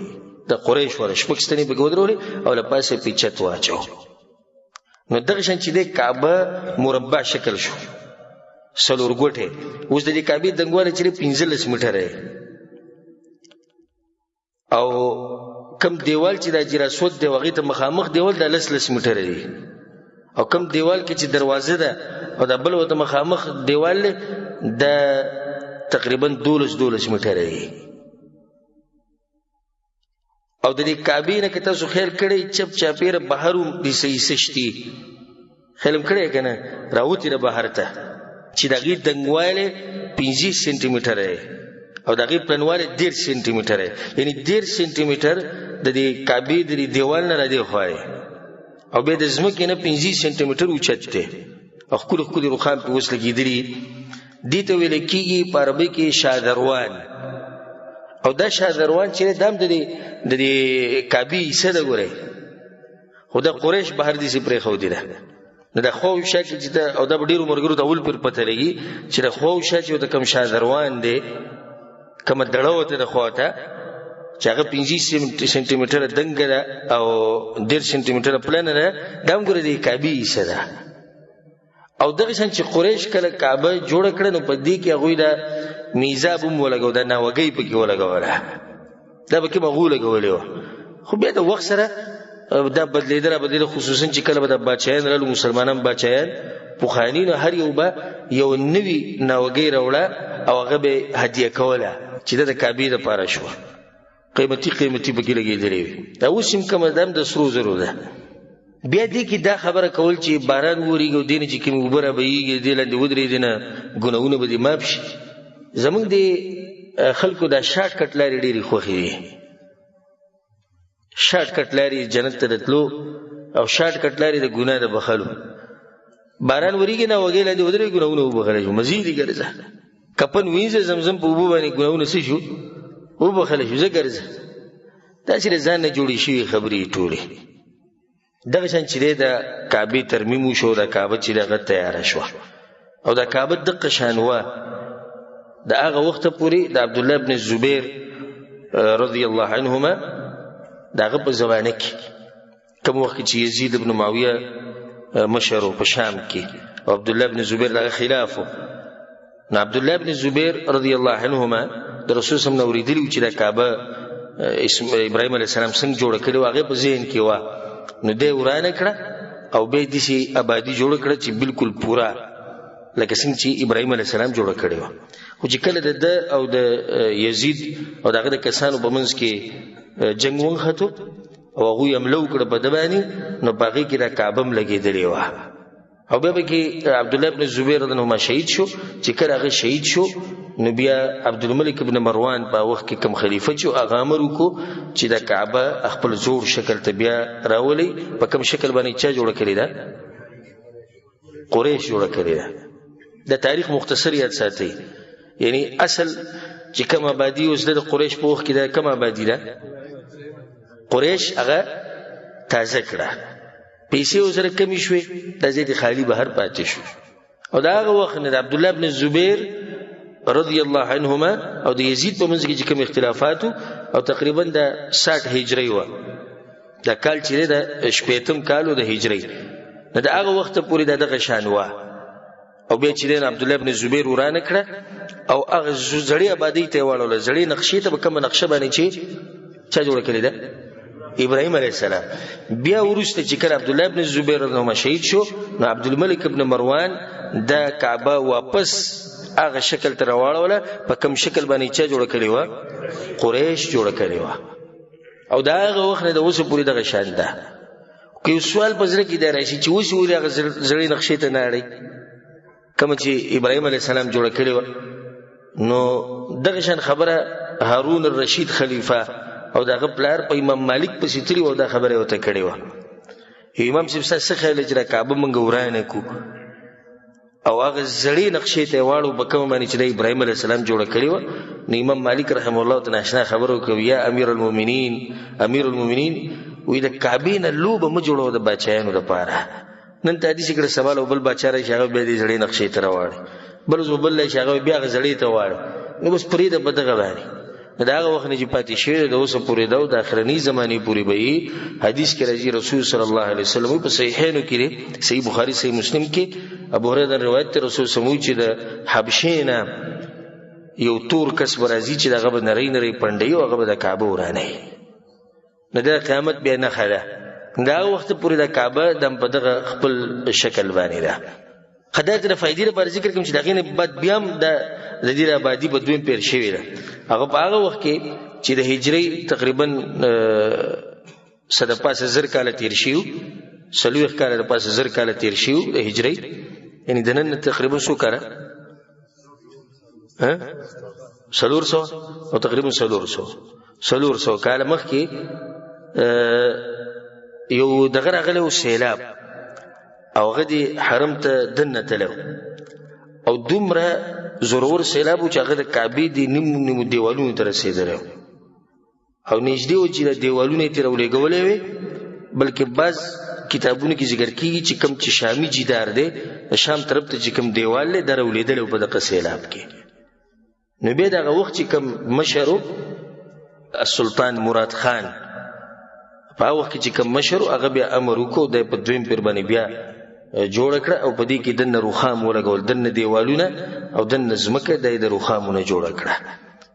د قریش وره 6 ستنې پکې ودرولې او له پاسه یې پې چت واچو نو دغه شان چې دی کعبه مربع شکل شو 4 ګوټې اوس د دې کعبې دنګوالی چې دی 15 میټره او کم دیوال چې دا جراسوت دی هغې ته مخامخ دیوال دا 10 میټره دی او کم دیوال کې چې دروازه ده او دا بل ورته مخامخ دیوال دی دا تقریبا 12 میټره دی او د دې کعبې نه که تاسو خیال کړئ چپ چاپېره بهر هم د سیسه شتي خیال هم کړی که نه راوتې ده بهر ته چې د هغې دنګوالی 15 سینټي میټره دی او د هغې پلنوالی 10 سینټي میټره یعنې 10 سینټي میټر د دې کعبې د دې دیوال نه را دې خوا دی او بیا د ځمکې نه 15 سینټي میټر اوچت دی او ښکلي ښکلي روخان پې اوس لګېدلي دې ته ویلی کېږي په عربۍ کې شادروان او دا شادروان چې دا هم د دې کعبې حصه ده ګورئ خو دا قریش بهر داسې پرېښودې ده نو دا خوا او شا کې چې دا او دا به ډېرو ملګرو ته اول پرې پته لګي چې د خوا او شا چې ورته کوم شادروان دی کومه دړه ورته د خوا ته چې هغه 15 سینټي میټره دنګه ده او 10 سینټي میټره پلنه ده دا هم ګوره د کعبې حصه ده او دغه شان چې قریش کله کعبه جوړه کړه نو په دې کې هغوی دا میزاب هم ولګو دا ناوګۍ پکې ولګوله دا پکې به هغو لګولې وه خو بیا د وخت سره دا بدلېدله خصوصا چې کله به د باچایان رالو مسلمانان باچایان پخواني نو هر یو به یو نوي ناوګۍ راوړه او هغه به هدیه کوله چې دا د کعبې دپاره شوه قیمتي پکې لګېدلې وي دا اوس هم کومه دا هم د سرو زرو ده بیا دې کې دا خبره کول چې باران وورېږي او دې نه چې کومې اوبه را بهېږي دې لاندې ودرېدې نه ګناهونه به دې ماف شي زموږ د خلکو دا شارټ کټ لارې ډېرې خوښې دي شارټ کټ لارې جنت ته د تلو او شارټ کټ لارې د ګناه د بخلو باران وریږي نه وږی لاندې ودرېږي ګناهونه وبخلی شو مزید یې ګرځه کفن وینځه زمزم په اوبو باندې ګناهونه څه شو وبخلی شو زه ګرځه داسې د ځان نه جوړې شوي خبرې ټولې دغه شان چې دی د کعبې ترمیم وشو د کعبه چې دغه تیاره شوه او د کعبه دقه شان وه د هغه وخته پورې د عبدالله بن زبیر رضی الله عنهما د هغه په زمانه کې کوم وخت چې یزید بن معاویه مشر په شام کې او عبدالله بن زبیر دغه خلاف و نو عبدالله بن زبیر رضی الله عنهما د رسول صلی الله علیه وسلم نه اورېدلي و چې د کعبه ابراهیم علیه السلام څنګه جوړه کړې وه هغې په ذهن کې وه نو دی ورانه کړه او بیا یې داسې آبادي جوړه کړه چې بالکل پوره لکه څنګه چې ابراهیم علیه السلام جوړه کړې وه خو چې کله د ده او د یزید او د هغه د کسانو په منځ کې جنګ ونښتو او هغوی حمله وکړه په ده باندې نو په هغې کې دا کعبه هم لګېدلې وه او بیا پکې عبدالله بن زبیر رضی الله عنه شهید شو چې کله هغه شهید شو نو بیا عبدالملک بن مروان په وخت کې کوم خلیفه چې هغه امر وکړو چې دا کعبه خپل زوړ شکل ته بیا راولي په کوم شکل باندې چا جوړه کړې ده قریش جوړه کړې ده د تاریخ مختصر یاد ساتئ یعنی اصل چې کوم آبادي اوس د قریش په وخت کې ده کوم آبادي ده قریش هغه تازه کړه پیسې ورسره کمې شوې دا ځای د خالي بهر پاتې شو او د هغه وخت نه د عبدالله بن زبیر رضی الله عنهما او د یزید په منځ کې چې کوم اختلافات او تقریبا د 60 هجری و دا کال چې د شپږم کالو د هجری نه د هغه وخت پورې دغه شان و او بیا چې عبد الله ابن زبیر ورانه کړه او هغه زړی آبادی ته وړول زړی نقشې ته کوم نقشه باندې چې چا جوړ کړی ده ابراهيم عليه السلام بیا ورسته چې کله عبد الله ابن زبیر نو شهید شو نو عبد الملک ابن مروان د کعبه واپس هغه شکل تر واړوله په کوم شکل باندې چا جوړ کړی و قریش جوړ کړی و او دا هغه وخت د اوسه پوری دغه شان ده که سوال پزره کې د راشي چې اوس ولې هغه زړی نقشې ته نه اړي کوم چې ابراهيم عليه السلام جوړ کړی و نو دغه شان خبره هارون الرشید خلیفہ او دغه پلار په امام مالک په سیتری و دا خبره وته کړی و امام صاحب څه خیال چې کعبه منګ ورانه کو او هغه زړی نقشې ته واړو بکوم باندې چې ابراهيم عليه السلام جوړ کړی و نو امام مالک رحم الله تعالی ناشنا خبرو کوي یا امیر المؤمنین وې د کعبه نه لوب م جوړو د بچایانو لپاره نن ته حدیث کړه سوال او بل بچاره شغه به دې زړی نقشې ته راوړي بل زو بل شغه بیا غزړی ته واړي نو بس پرې د بدغه باندې دا هغه وخت نه چې پاتې شوی د اوسه پورې د اخرنی زمانی پورې به حدیث کې راځي رسول صلی الله علیه وسلم په صحیحینو کې صحیح بخاری صحیح مسلم کې ابو هريره روایت رسول سمو چې د حبشینا یو تور کس برازي چې دغه نری پندې او هغه د کعبه ورانه نه د قیامت بیا نه خله دا وخت پورې د کعبه د په دغه خپل شکل باندې ده خدای ته فائدې لپاره ذکر کوم چې دغه نه بعد بیا د دې آبادی په دویم پیر شوی ده هغه په هغه وخت کې چې د هجری تقریبا صد پاس زر کال تیر شیو سلوخ کال د پاس زر کال تیر شیو د هجری یعنی د نن تقریبا شو کړه سلور سو او تقریبا سلور سو کال مخ کې یو دغه راغله سیلاب او غدي حرم ته دنه تلو او دومره ضرور سیلاب چې هغه د کعبه دی نیم دیوالونو ته رسیدل او نږدې و چې دیوالونه تر ولګولې وي بلکې بعض کتابونو کې ذکر کیږي چې کم چې شامی جدار دی شام طرف ته چې کم دیوال له درولېدل په دغه سیلاب کې نو به دغه وخت چې کم مشرو السلطان مراد خان په وخت کې چې کم مشرو هغه بیا امر وکړ د په دویم پیر باندې بیا جوړ کړ او په دې کې دنه روخام ولګول دنه دیوالونه او دنه زمکه د روخامونه جوړ کړ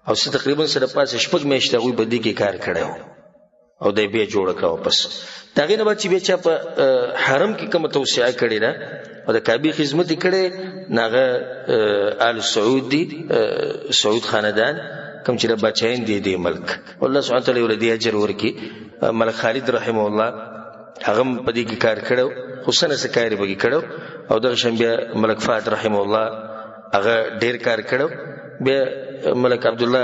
او څه تقریبا سره پاسه شپږ میاشتې غوي په دې کې کار کړو او د بیا جوړ کړ واپس داغه نه چې بیا په حرم کې کوم توسعه کړی دا او د کعبه خدمت کړي ناغه آل سعود دي سعود خاندان کوم چې بچاین دي د ملک الله سبحانه وتعالى ولدي اجر ورکي ملک خالد رحم الله هغه په دې کې کار کړو حسین سکاری بګی کړو او د شنبه ملک فات رحم الله هغه ډیر کار کړو بیا ملک عبد الله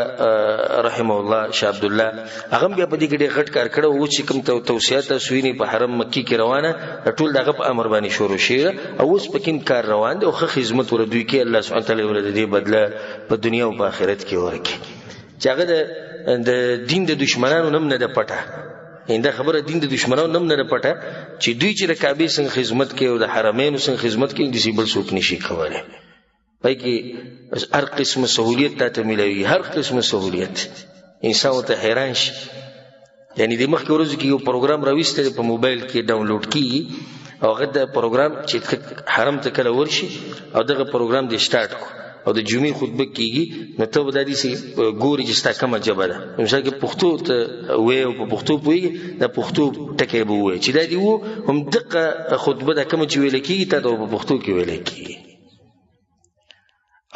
رحم الله شاه عبد الله هغه بیا په دې کې ډیر غټ کار کړو او چې کوم توصیات سوینی په حرم مکی کې روانه ټول دغه په امر باندې شروع شي او اوس په کوم کار روان دي او خدمت ور دوی کې الله سبحانه وتعالى ور دې بدله په دنیا او په آخرت کې ورکړي چې هغه د دین د دشمنانو نم نه د پټه انده خبره دین د دشمنانو نم نه پټه چې دوی چې د کعبه څنګه خدمت کوي او د حرمینو څنګه خدمت کوي د سیبل څوک نشي کولای پای کې هر قسم سہولیت ته ملوي هر قسم سہولیت انسان ته حیران شي یعنی د مخکې ورځ کې یو پروګرام راويسته په موبایل کې ډاونلوډ کیږي او هغه د پروګرام چې حرم ته کله ورشي او دغه پروګرام دی سٹارټ کو او د جمعې خطبه کیږي نو ته به د دې سي ګوري چې ستا کومه جبه ده مثلا کې پښتو ته وې او په پښتو پوي د پښتو ټکی به وې چې دا دی وو هم دغه خطبه د کوم چې ویل کیږي ته په پښتو کې ویل کیږي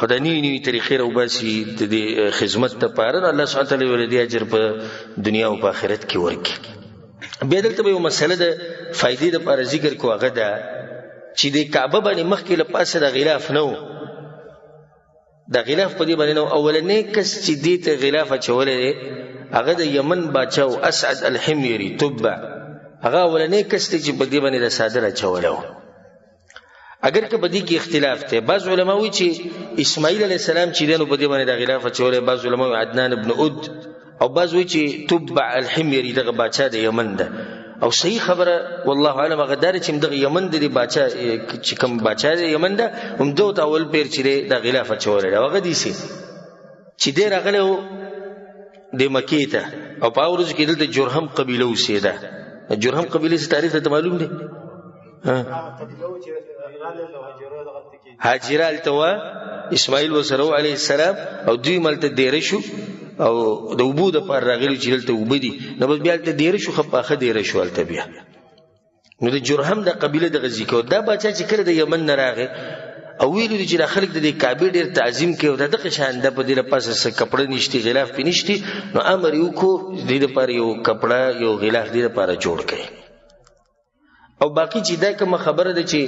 او د نوې طریقې راو باسي د خدمت ته پاره الله سبحانه وتعالى ولدي اجر په دنیا او په آخرت کې ورکړي بیا دلته یو مسله د فائدې لپاره ذکر کوه هغه ده چې د کعبه باندې مخکې له پاسه د غلاف نه د غلاف په دې باندې نو اولنې کس چې دې ته غلاف اچولې هغه د یمن بادشاہ اسعد الحميري تبع هغه اولنې کس چې په دې باندې د صادره اچولو اگر که بدی کې اختلاف ته بعض علما وی چې اسماعیل علیه السلام چې دنو په دې باندې د غلاف اچولې بعض علما عدنان ابن اد او بعض وی چې تبع الحميري دغه بادشاہ د یمن ده او صحیح خبره والله اعلم هغه دار چې دغه یمن د باچا چې کوم باچا یمن ده هم دوت اول پیر چې د غلاف اچولې هغه دي سي چې ډیر راغله د مکی ته او په اورز کې دلته جرهم قبيله وسیده. جرهم قبيله څه تاریخ ته معلوم دی؟ هاجر التوا اسماعیل وسرو علیه السلام او دوی ملته ډیر شو او د وبو د پر راغلی چې دلته وبدي نو بیا ته ډیر شو خپاخه ډیر شو الته بیا نو د جرهم د قبيله د غزي کو دا بچا چې کړه د یمن نه راغی او ویلو چې د خلک د کعبه ډیر تعظیم کوي د دغه شان د په دې لپاره څه کپڑے نشتی غلاف پینشتي نو امر یو کو د دې لپاره یو کپڑا یو غلاف دې لپاره جوړ کړي. او باقی چې دا کوم خبره ده چې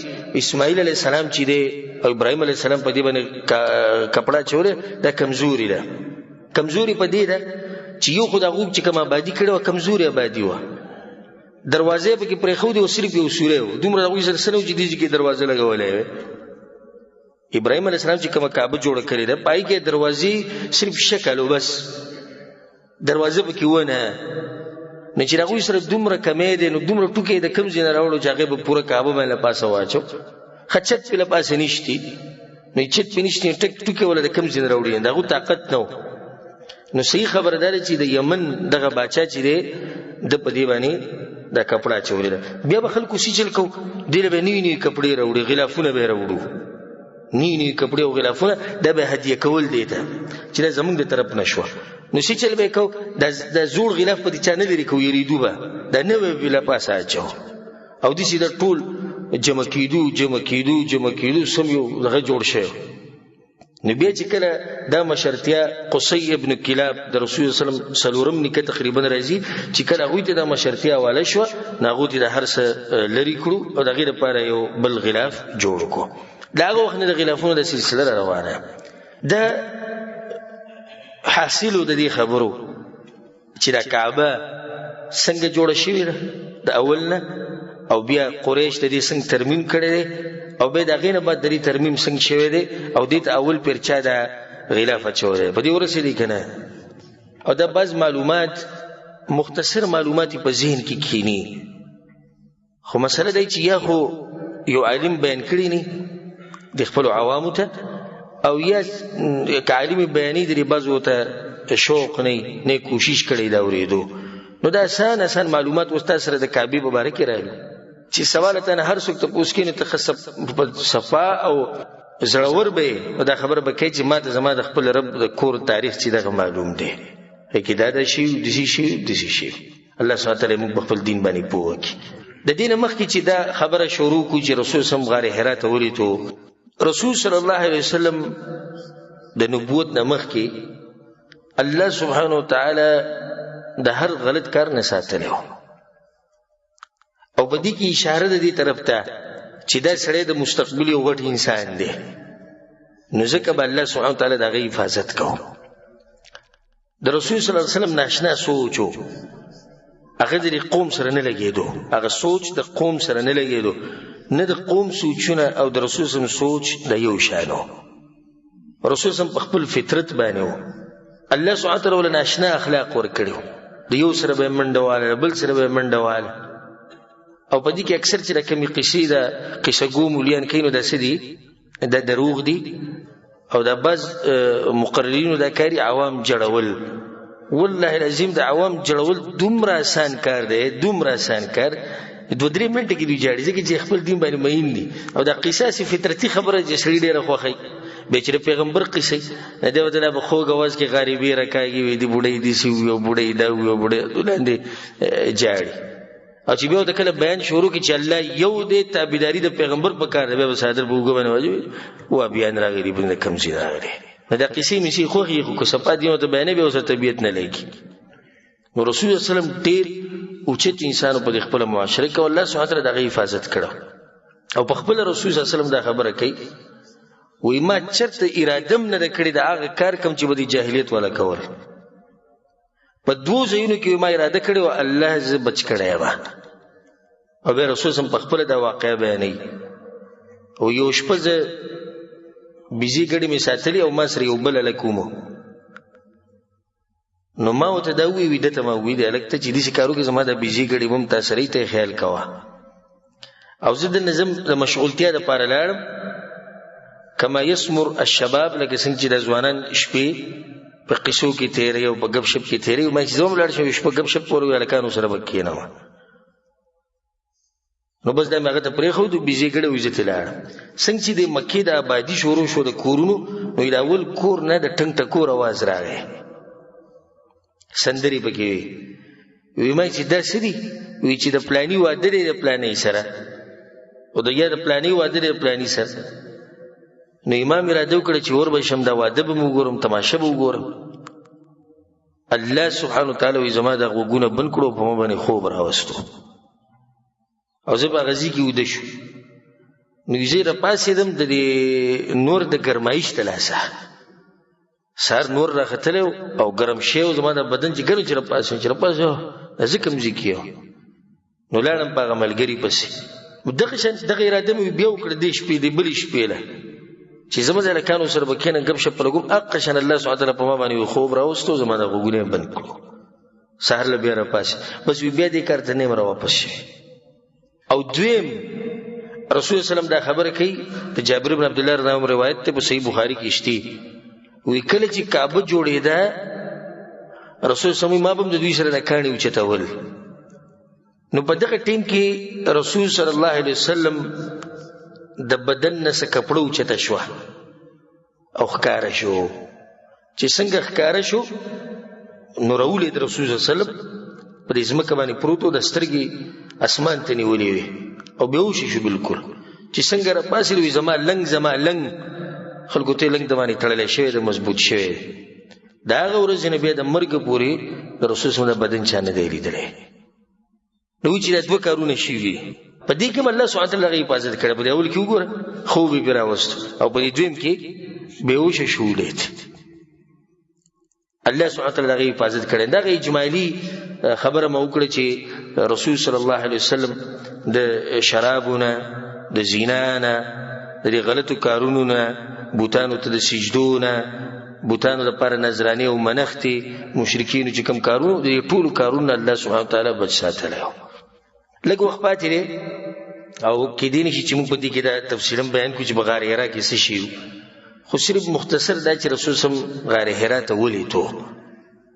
اسماعیل علیه السلام چې دی او ابراهیم علیه السلام په دې باندې کپڑا چوره دا کمزوري ده. کمزوري په دې ده چې یو خدای غوب چې کوم آبادی کړو کمزوري آبادی و دروازې په کې پرې خو دې او صرف یو سوره و دومره غوي سره سره چې دې کې دروازه لګولې ابراهیم علیه السلام چې کوم کعبه جوړ کړی ده پای کې دروازې صرف شکل او بس دروازه په کې ونه نه چې راغوي سره دومره کمې دي نو دومره ټوکې د کم ځای نه راوړو چې هغه به پوره کعبه باندې پاسه واچو خچت په پاسه نشتی نو چې په نشتی ټک ټوکې ولا د کم ځای نه راوړي دغه طاقت نو نو صحیح خبردار چې د یمن دغه باچا چې دی د پدی باندې دا کپڑا چولې بیا به خلکو سې چل کو ډېر به نی کپڑے راوړي غلافونه به راوړو نی کپڑے او غلافونه د به هدیه کول دی ته چې زمونږ د طرف نشو نو سې چل به کو د زوړ غلاف په دې چانل لري کو یریدو به د نوې ویلا پاسه اچو او دې سي د ټول جمع کیدو سم یو دغه جوړ شي. نبی چې کله دا مشرتیا قصي ابن کلاب د رسول الله صلی الله علیه وسلم سلورم نکته تقریبا راځي چې کله هغه ته دا مشرتیا واله شو ناغو ته د هر څه لری کړو او د غیر لپاره یو بل غلاف جوړ کو. دا هغه وخت د غلافونو د سلسله روانه ده حاصل د دې خبرو چې دا کعبه څنګه جوړ شوې ده د اولنه او بیا قریش د دې څنګه ترمیم کړي او به دا غینه بعد د دې ترمیم څنګه شوی دی او دې اول پرچا دا غلاف چوره په دې ورسېږي کنه او دا بعض معلومات مختصر معلومات په ذهن کې کینی خو مسله دی چې یا خو یو عالم بیان کړی نه د خپل عوامو ته او یا عالم بیانې د بعضو ته شوق نه کوشش کړي دا ورېدو نو دا آسان معلومات استاد سره د کعبه مبارک راغلي چې سوال ته هر څوک ته پوښتنه نه تخصص صفا او زړور به دا خبره به کوي چې ما ته زما د خپل رب د کور تاریخ چې دا معلوم دی کې دا د شی د شی الله سبحانه تعالی موږ خپل دین باندې پوه کړي. د دین مخکې چې دا خبره شروع کو چې رسول سم غار حرا ته ولیدو رسول صلی الله علیه وسلم د نبوت نه مخکې الله سبحانه وتعالی د هر غلط کار نه ساتلو او په دې کې اشاره ده دې طرف ته چې دا سړی د مستقبل یو غټ انسان دی نو ځکه به الله سبحانه وتعالی دغه حفاظت کوي. د رسول صلی الله علیه وسلم ناشنا سوچو هغه د قوم سره نه لګیدو هغه سوچ د قوم سره نه لګیدو نه د قوم سوچونه او د رسول صلی الله علیه وسلم سوچ د یو شانو رسول صلی الله خپل فطرت باندې الله سبحانه وتعالی ول ناشنا اخلاق ورکړو د یو سره به منډواله بل سره به منډواله او په دې کې اکثر چې رقمي قصې دا قصه ګو مليان کینو د سدي د دروغ دي او د بعض مقررینو دا کاری عوام جړول والله العظیم د عوام جړول دومره آسان کار دی دومره آسان کار 2-3 منټه کې دی جاړي چې خپل دین باندې مهین دي او د قصاصي فطرتي خبره چې سړي ډیره خوخی بیچاره پیغمبر قصې نه دی وته به خو غواز کې غریبي راکاږي وي دی بډای دي سی یو بډای دا یو بډای دلاندې جاړي او چې به کله بیان شروع کی چې الله یو دې تابعداري د پیغمبر په کار دی به صادر بوګو باندې واجب او بیان راغلی بنه کم شي راغلی دا قصې مشي خوخي خو صفات دی ته بیان به اوسه طبيعت نه لګي نو رسول الله صلی الله علیه وسلم ډیر اوچت انسان په خپل معاشره کې الله سبحانه وتعالی دغه حفاظت کړو او په خپل رسول صلی الله علیه وسلم دا خبره کوي وای ما چرته ارادم نه کړی دا هغه کار کوم چې بده جاهلیت ولا کول په دوه ځایونو کې ما اراده کړې او الله ز بچ کړی و او به رسول سم په خپل دا واقعیا بیانې او یو شپه ز بيزي ګړې می ساتلی او ما سره یو بل لکومو نو ما ورته دا وویل ده ته ما وویل هلک ته چې داسې کارو کې زما دا بیزي ګړې به هم تا سره ته یې خیال کوه او زه د نظم د مشغولتیا دپاره لاړم کما یسمر الشباب لکه څنګه چې د ځوانان شپې په قصو کې تېروي او په ګپ شپ کې تېروي ما چې زه هم لاړ شم شپه ګپ شپ ورو هلکانو سره به کښېنوم نو بس دا مې هغه ته پرېښود بیزې ګړی وي زه ترې لاړم څنګه چې د مکې د آبادي شروع شو د کورونو نو د اول کور نه د ټنګ ټکور اواز راغی سندرې پکې وي وی ما چې دا څه دي وی چې د پلاني واده دی د پلانۍ سره او د یا د پلانۍ واده دی د پلاني سره نو امام اراده وکړه چې ور به شم دا واده به م وګورم تماشه به وګورم الله سبحانه وتعالی وی زما دا غوږونه بند کړو په ما باندې خوب راوستو او زه په غزي کې وده شو نو زه راپاسېدم د دې نور د ګرمایش د لاسه سهار نور راختلی او ګرم شی و زما د بدن چې ګرم چې راپاسېم چې راپاسې زه کوم ځای کې یم نو لاړم په هغه ملګري پسې دغه اراده مې بیا وکړه دې شپې دې بلې شپې له چې زما د هلکانو سره به کښېنم ګپ شپ لګوم حقه شان الله سبحانه وتعالی په ما باندې خوب راوستو زما د غوږونه یې بند کړو سهار له بیا راپاسې بس بیا دې کار ته نه یم راواپس شوی او دویم رسول وسلم دا خبره کوي د جابر بن عبدالله رضی الله عنه روایت ته په صحیح بخاري کې شته وی کله چې کعبه جوړېده رسول وسلم ما به هم د دوی سره د کاڼي اوچتول نو په دغه ټیم کې رسول صلی الله علیه وسلم د بدن نه څه کپړه اوچته شوه او ښکاره شو چې څنګه ښکاره شو نو راولید رسول صلی الله علیه وسلم په دې ځمکه باندې پروت و د سترګې اسمان ته نیولې وې او بېهوشې شو بلکل چې څنګه راپاسېد وي زما لنګ خلکو ته لنګ د باندې تړلی شوی د مضبوط شوی د هغه ورځې نه بیا د مرګ پورې د رسول صلی الله د بدن چا نه دی لیدلی نو چې دا دوه کارونه شوي په دې کې هم الله سبحانه وتعالی هغه حفاظت کړی په دې اول کې وګوره خوب یې پرې راوستو او په دې دویم کې بېهوشه شو ولید الله سبحانه وتعالی هغه حفاظت کړی دغه اجمالي خبره مو وکړه چې رسول صلی الله علیه وسلم د شرابونه د زنا نه د دې غلطو کارونو نه بوتانو ته د سجدو نه بوتانو لپاره نذرانې او منښتې مشرکینو چې کوم کارونو د دې ټولو کارونو الله سبحانه وتعالی بچ ساتلی و لږ وخت پاتې دی او کیدای نشي چې موږ په دې کې دا تفصیلا بیان کړو چې په غار حرا کې څه شي خو صرف مختصر دا چې رسول صلی الله علیه وسلم غار حرا ته ولیدو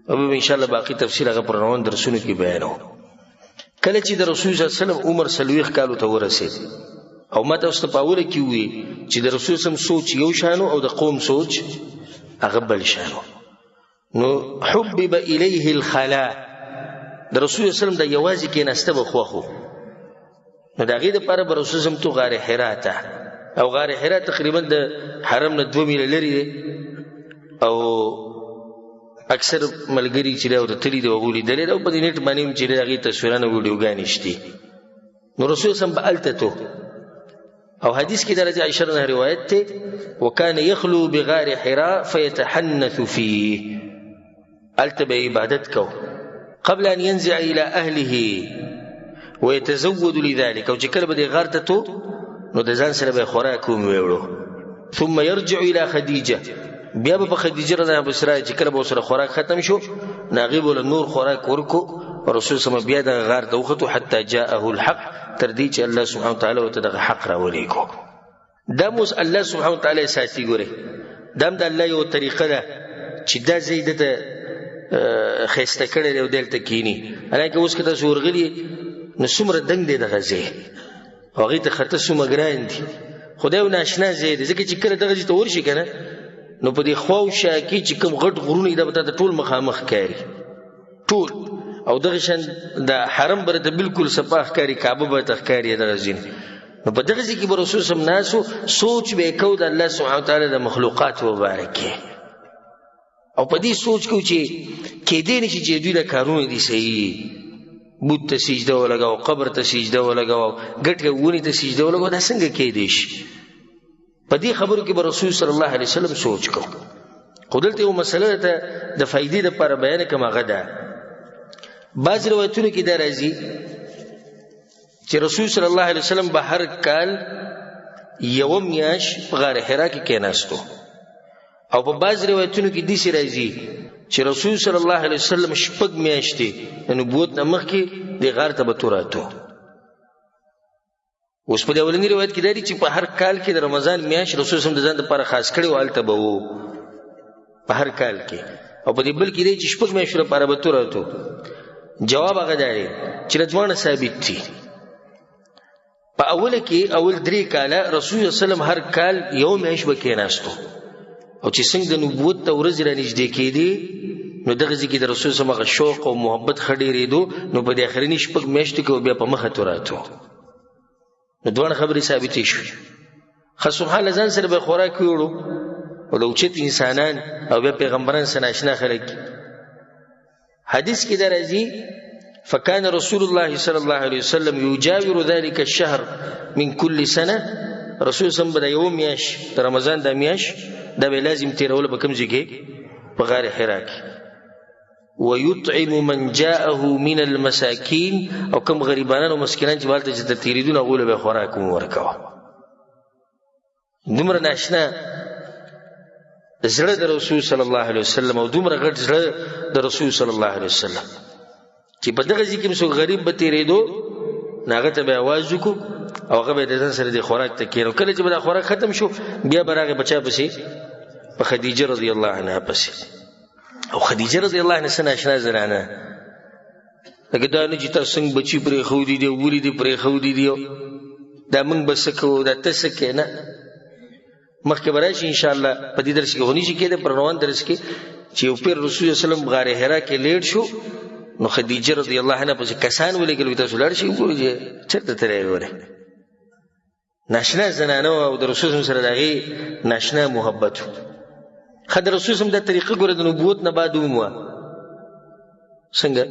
او به ان شاء الله باقی تفصیل هغه پر روان درسونو کې بیانو کله چې د رسول صلی الله علیه وسلم عمر 40 کالو ته ورسید او ما تاسو ته په اوله کې وی چې د رسول صلی الله علیه وسلم سوچ یو شانو او د قوم سوچ هغه بل شانو نو حبب الیه الخلاء د رسول صلی الله علیه وسلم د یوازې کې نسته بخوخو نو د هغې دپاره به رسول صلی الله علیه وسلم تو غار حرا ته او غار حرا تقریبا د حرم نه 2 میله لرې دی او اکثر ملګري چې دی او د تلي دی هغو لیدلی دی او په دې نیټ باندې هم چې دی د هغې تصویرونه ویډیوګانې شتي نو رسول صلی الله علیه وسلم به هلته تو او حدیث کې درجه عائشہ رضی الله روایت ته وکانه یخلو بغار حرا فیتحنث فيه التب عبادت کو قبل ان ينزع الى اهله ويتزود لذلك او چې کله به غار ته تو نو د ځان سره به خوراک کوم ویوړو ثم يرجع الى خدیجه بیا به خدیجه رضی الله عنها چې کله به سره خوراک ختم شو ناغي بوله نور خوراک ورکو رسول صلی الله علیه وسلم بیا د غار ته وختو حتی جاءه الحق تر دې چې الله سبحانه وتعالی ورته دغه حق راولي کو دا موس الله سبحانه وتعالی ساتي ګوره دا د الله یو طریقه ده چې دا زیده ته خسته کړي او دلته کینی الکه اوس کته سورغلی نو څومره دنګ دی دغه زی هغه ته خطه څومره ګران دي خدای و ناشنا زی دی ځکه چې کله دغه ته ورشي کنه نو په دې خو شاکی چې کوم غټ غرونه دا به ټول مخامخ کاری ټول او دغه شان د حرم برته بالکل صفاح کاری کعبه به تخکاری دغه زین نو په دغه ځکه به رسول صلی الله علیه وسلم سوچ به کو د الله سبحانه وتعالی د مخلوقات مبارکه او په دې سوچ کو چې کې دې نشي چې دوی د کارونه دي صحیح بت ته سجده ولګاو قبر ته سجده ولګاو ګټه ونی ته سجده ولګاو دا څنګه کې دي شي په دې خبرو کې به رسول صلی الله علیه وسلم سوچ کو خودلته یو مسله ته د فائدې لپاره بیان کما غدا بعض روایتونو کې دا راځي چې رسول صلی الله علیه وسلم به هر کال یو میاش په غار حرا کې کېناستو او په بعض روایتونو کې داسې راځي چې رسول صلی الله علیه وسلم شپږ میاشتې د نبوت نه مخکې دې غار ته به توراتو. اوس په دې اولني روایت کې دا دی چې په هر کال کې د رمضان میاشت رسول صلی الله علیه وسلم د ځان لپاره خاص کړی و، هلته به و په هر کال کې. او په دې بل کې دی چې شپږ میاشتو لپاره به توراتو. جواب هغه دی چې دواړه ثابت دي. په اوله کې اول 3 کاله رسول صلی الله علیه وسلم هر کال یو میاشت به کېناستو، او چې څنګه د نبوت ته ورځې را نږدې کېدې نو دغه ځای کې د رسول صلی الله علیه وسلم شوق او محبت ښه ډېرېدو، نو په دې اخرني شپږ میاشتو کې بیا په مخه توراتو. نو دواړه خبرې ثابتې شوې. خو سبحان الله ځان سره به خوراک وړو او د اوچت انسانان او بیا پیغمبران سره ناشنا خلک. حدیث کې دا راځي فكان رسول الله صلى الله عليه وسلم يجاور ذلك الشهر من كل سنه. رسول صلی الله علیه وسلم د یو میاشت د رمضان د میاشت دا به لازم تیرول په کوم ځای کې؟ په غار حرا کې. ويطعم من جاءه من المساكين، او کوم غریبانان او مسکینان چې والته چې تیریدون هغوی له به خوراک ورکوه. دومره ناشنا زړه د رسول صلی الله علیه وسلم او دومره غټ زړه د رسول صلی الله علیه وسلم چې په دغه ځای کې څوک غریب به تیریدو نو هغه ته به آواز وکړو او هغه به د ځان سره د خوراک ته کېنو. کله چې به دا خوراک ختم شو بیا به راغی بچا پسې په خدیجه رضی الله عنها پسې. او خدیجه رضی الله عنها څه ناشنا زنانه، لکه دا نه چې تاسو څنګه بچي پرېښودي دي، ولې دې پرېښودي دي، دا موږ به څه کوو، دا ته څه کوې. نه، مخکې به راشي انشاءالله په دې درس کې غونی شي کېده پر روان درس کې چې یو پیر رسول صلی الله علیه وسلم غار حرا کې لیټ شو، نو خدیجه رضی الله عنها پسې کسان ولېږل تاسو لاړ شئ وګورئ چې چېرته تللی ورې. ناشنا زنانه او د رسول صلی الله علیه وسلم سره د هغې ناشنا محبت و. ښه د رسول صلی الله علیه وسلم دا طریقه ګوره د نبوت نه بعد هم وه. څنګه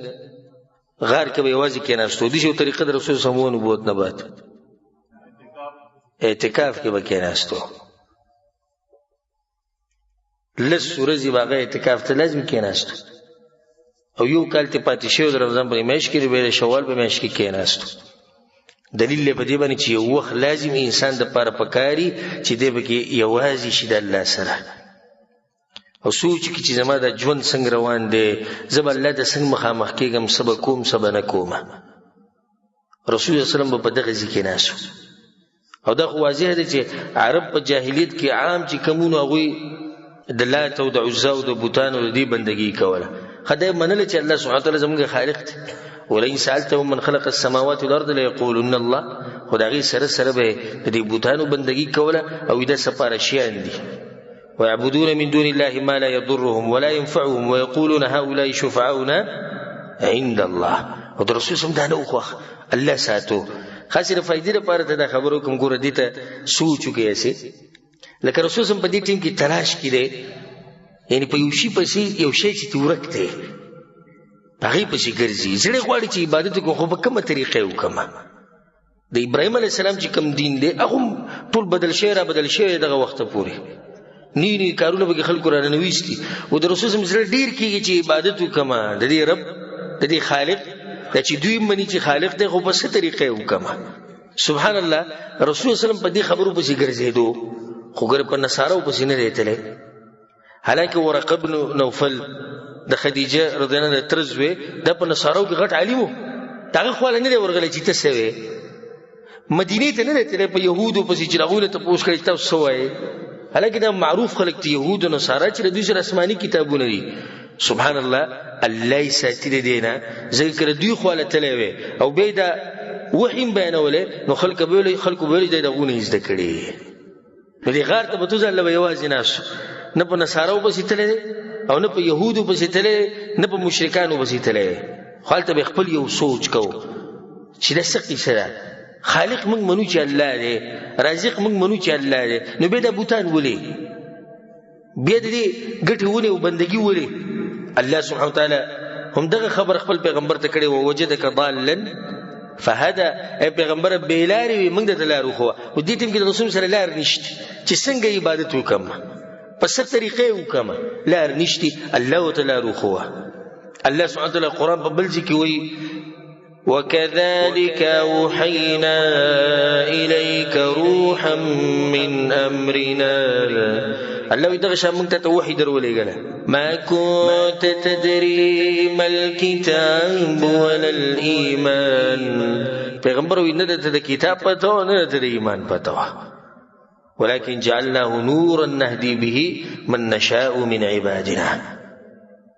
غار کې به یوازې کېناستو، داسې یو طریقه د رسول صلی الله علیه وسلم نبوت نه بعد اعتکاف کې به کېناستو. لس ورځې به هغه اعتکاف ته لازم کېناستو، او یو کال ته پاتې شوی د رمضان په میاشت کې بیا د شوال په میاشت کې کېناستو. دلیل یې په دې باندې چې یو وخت لازم انسان دپاره پکاري چې دی پکې یوازې شي د الله سره، او سوچ کې چې زما دا ژوند څنګه روان دی، زه به الله ته څنګه مخامخ کېږم، څه به کوم څه به نه کومه. رسول الله وسلم به په دغه ځای کې ناست و. او دا خو واضح دی چې عرب په جاهلیت کې عام چې کومونو هغوی د لات او د عزا او د بوتانو د دې بندګي کوله. خدای منله چې الله سبحانه وتعالی زموږ خالق دی. ولئن سألتهم من خلق السماوات والارض ليقولن الله. خو د هغې سره سره به د دې بوتانو بندګي کوله او دا سپاره شیان دي. ويعبدون من دون الله ما لا يضرهم ولا ينفعهم ويقولون هؤلاء شفعاؤنا عند الله. او د رسول صلی الله علیه وسلم دا نه وخوښ الله ساتو. خاصې د فایدې لپاره ته دا خبره وکړم، ګوره دې ته سوچ وکړئ هسې لکه رسول صلی الله علیه وسلم په دې ټیم کې تلاش کې دی، یعنې په یو شي پسې یو شی چې ته ورک دی په هغې پسې ګرځي. زړه غواړي چې عبادت وکړو، خو په کومه طریقه یې وکړمه. د ابراهیم علیه السلام چې کوم دین دی هغه ټول بدل شوی را بدل شوی دغه وخته پورې نوي نوي کارونه پکې خلکو را ننویستي. او د رسول صلی الله علیه وسلم زړه ډېر کېږي چې عبادت وکړمه د دې رب د دې خالق دا چې دوی مني چې خالق دی، خو په څه طریقه یې وکړمه. سبحان الله رسول صلی الله علیه وسلم په دې خبرو پسې ګرځېدو، خو ګوره په نصارو پسې نه دی تللی. حالانکه ورقه بن نوفل د خدیجه رضی الله عنها د تره زوی دا په نصارو کې غټ عالم و، د هغه خواله نه دی ورغلی چې ته څه وې. مدینې ته نه دی تللی په یهودو پسې چې هغوی له تپوس کړی چې تاسو څه وایې. حالانکه دا معروف خلک دي یهود او نصارا چې د دوی سره آسماني کتابونه دي. سبحان الله الله یې ساتي د دې نه، ځکه که دوی خواله تللی وې او بیا دا وحي هم بیانولی نو خلکو به ویلي دی د هغو نه یې زده کړې. نو دې غار ته به تو ځله به یوازې ناست، نه په نصاراو پسې تللی دی او نه په یهودو پسې تللی دی، نه په مشرکانو پسې تللی دی. خو هلته به خپل یو سوچ کوو چې دا څه قیسه ده. خالق موږ منو چې الله دی، رازق موږ منو چې الله دی، نو بیا دا بوتان ولې، بیا د دې ګټې ونې او بندګي ولې. الله سبحانه وتعالی هم دغه خبر خپل پیغمبر ته کړې ووجدک ضالا فهدا. ای پیغمبر بې لارې وي موږ درته لار وښوه. او دې ټیم کې د رسول سره لار نشته چې څنګه عبادت وکړم، په څه طریقه یې وکړم، لار نشته. الله ورته لار وښوه. الله سبحانه وتعالی قرآن په بل ځای کې وایي وكذلك أوحينا إليك روحا من أمرنا الله وی دغه شان موږ ته وحی درولېږله ما كنت تدري ما الكتاب ولا الإيمان پیغمبر وی نه ته د کتاب پته و نه ته د ایمان پته و ولكن جعلناه نورا نهدي به من نشاء من عبادنا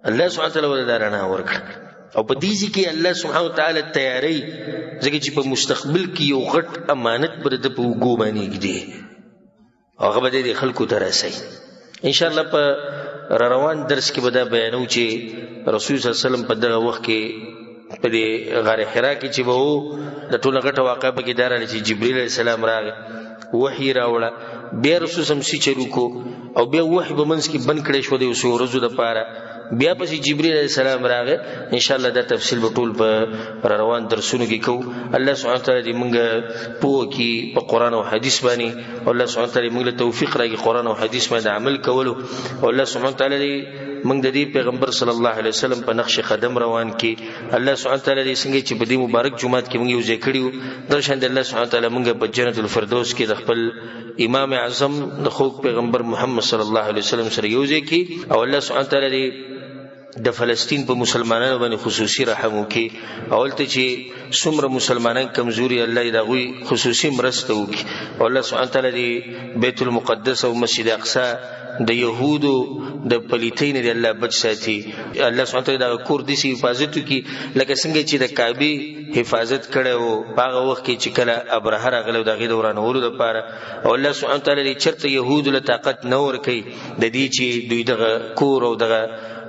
الله سبحانه وتعالى ولدارنا ورکړه او په دې کې الله سبحانه وتعالى تیاری ځکه چې په مستقبل کې یو غټ امانت پر د په وګو باندې کېږي هغه به د خلکو ته رسي ان شاء الله په روان درس کې به دا بیانو چې رسول صلی الله علیه وسلم په دغه وخت کې په دې غار حرا کې چې وو د ټوله غټه واقعه په کې دار چې جبرئیل علیه السلام راغی وحی راوړه بیا رسول سم سي چلو کو او بیا وحی به منځ کې بند کړي شو د اوسو ورځو د پاره بیا پسې جبرئیل علیه السلام راغی ان شاء الله دا تفصیل به ټول په روان درسونو کې کو الله سبحانه تعالی دې موږ پوه کې په قران او حدیث باندې او الله سبحانه تعالی موږ له توفیق راکړي قران او حدیث باندې عمل کولو او الله سبحانه تعالی موږ د دې پیغمبر صلی الله علیه وسلم په نقش قدم روان کې الله سبحانه تعالی دې څنګه چې په دې مبارک جمعات کې موږ یو ځای کړیو درشان الله سبحانه تعالی موږ په جنت الفردوس کې د خپل امام اعظم د خوږ پیغمبر محمد صلی الله علیه وسلم سره یو ځای کې او الله سبحانه تعالی د فلسطین په مسلمانانو باندې خصوصي رحم وکي اولته چې څومره مسلمانان کمزوري الله دې غوي خصوصي مرسته وکي او الله سبحانه تعالی دې بیت المقدس او مسجد اقصی د يهودو د پلیتین دی الله بچ ساتي الله سبحانه تعالی دا کور دي سي حفاظت کی لکه څنګه چې د کعبه حفاظت کړو هغه وخت کې چې کله ابرهه راغلو د غي دورانولو لپاره او الله سبحانه تعالی چرته يهودو له طاقت نور کوي د دې چې دوی دغه کور او دغه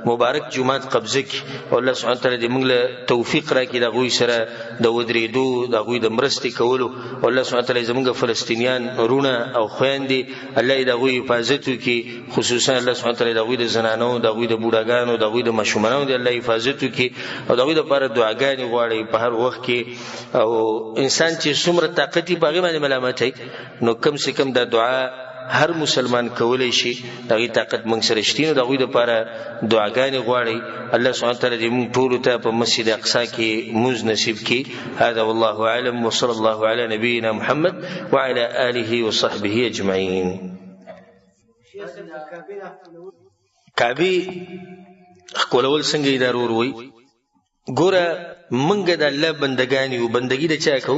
مبارک جمعات قبضه کی او الله سبحانه تعالی دې موږ له توفیق راکړي د غوي سره د ودریدو د غوي د مرستې کولو او الله سبحانه تعالی زموږ فلسطینیان رونه او خويندې الله دې غوي حفاظت وکړي خصوصا الله سبحانه تعالی د غوي د زنانو د غوي د بوډاګانو د غوي د مشومانو دې الله حفاظت وکړي او د غوي لپاره دعاګانې غواړي په هر وخت کې او انسان چې څومره طاقتي باغې باندې ملامت هي نو کم سے کم د دعا هر مسلمان کولای شي دغه طاقت موږ سره شتینو دغه لپاره دعاګانې غواړي الله سبحانه تعالی دې موږ ټول ته په مسجد اقصی کې موز نصیب کړي هذا والله اعلم وصلى الله على نبينا محمد وعلى اله وصحبه اجمعين کعبه خپلول څنګه ادارور وي ګوره موږ د الله بندګان یو بندګي د چا کو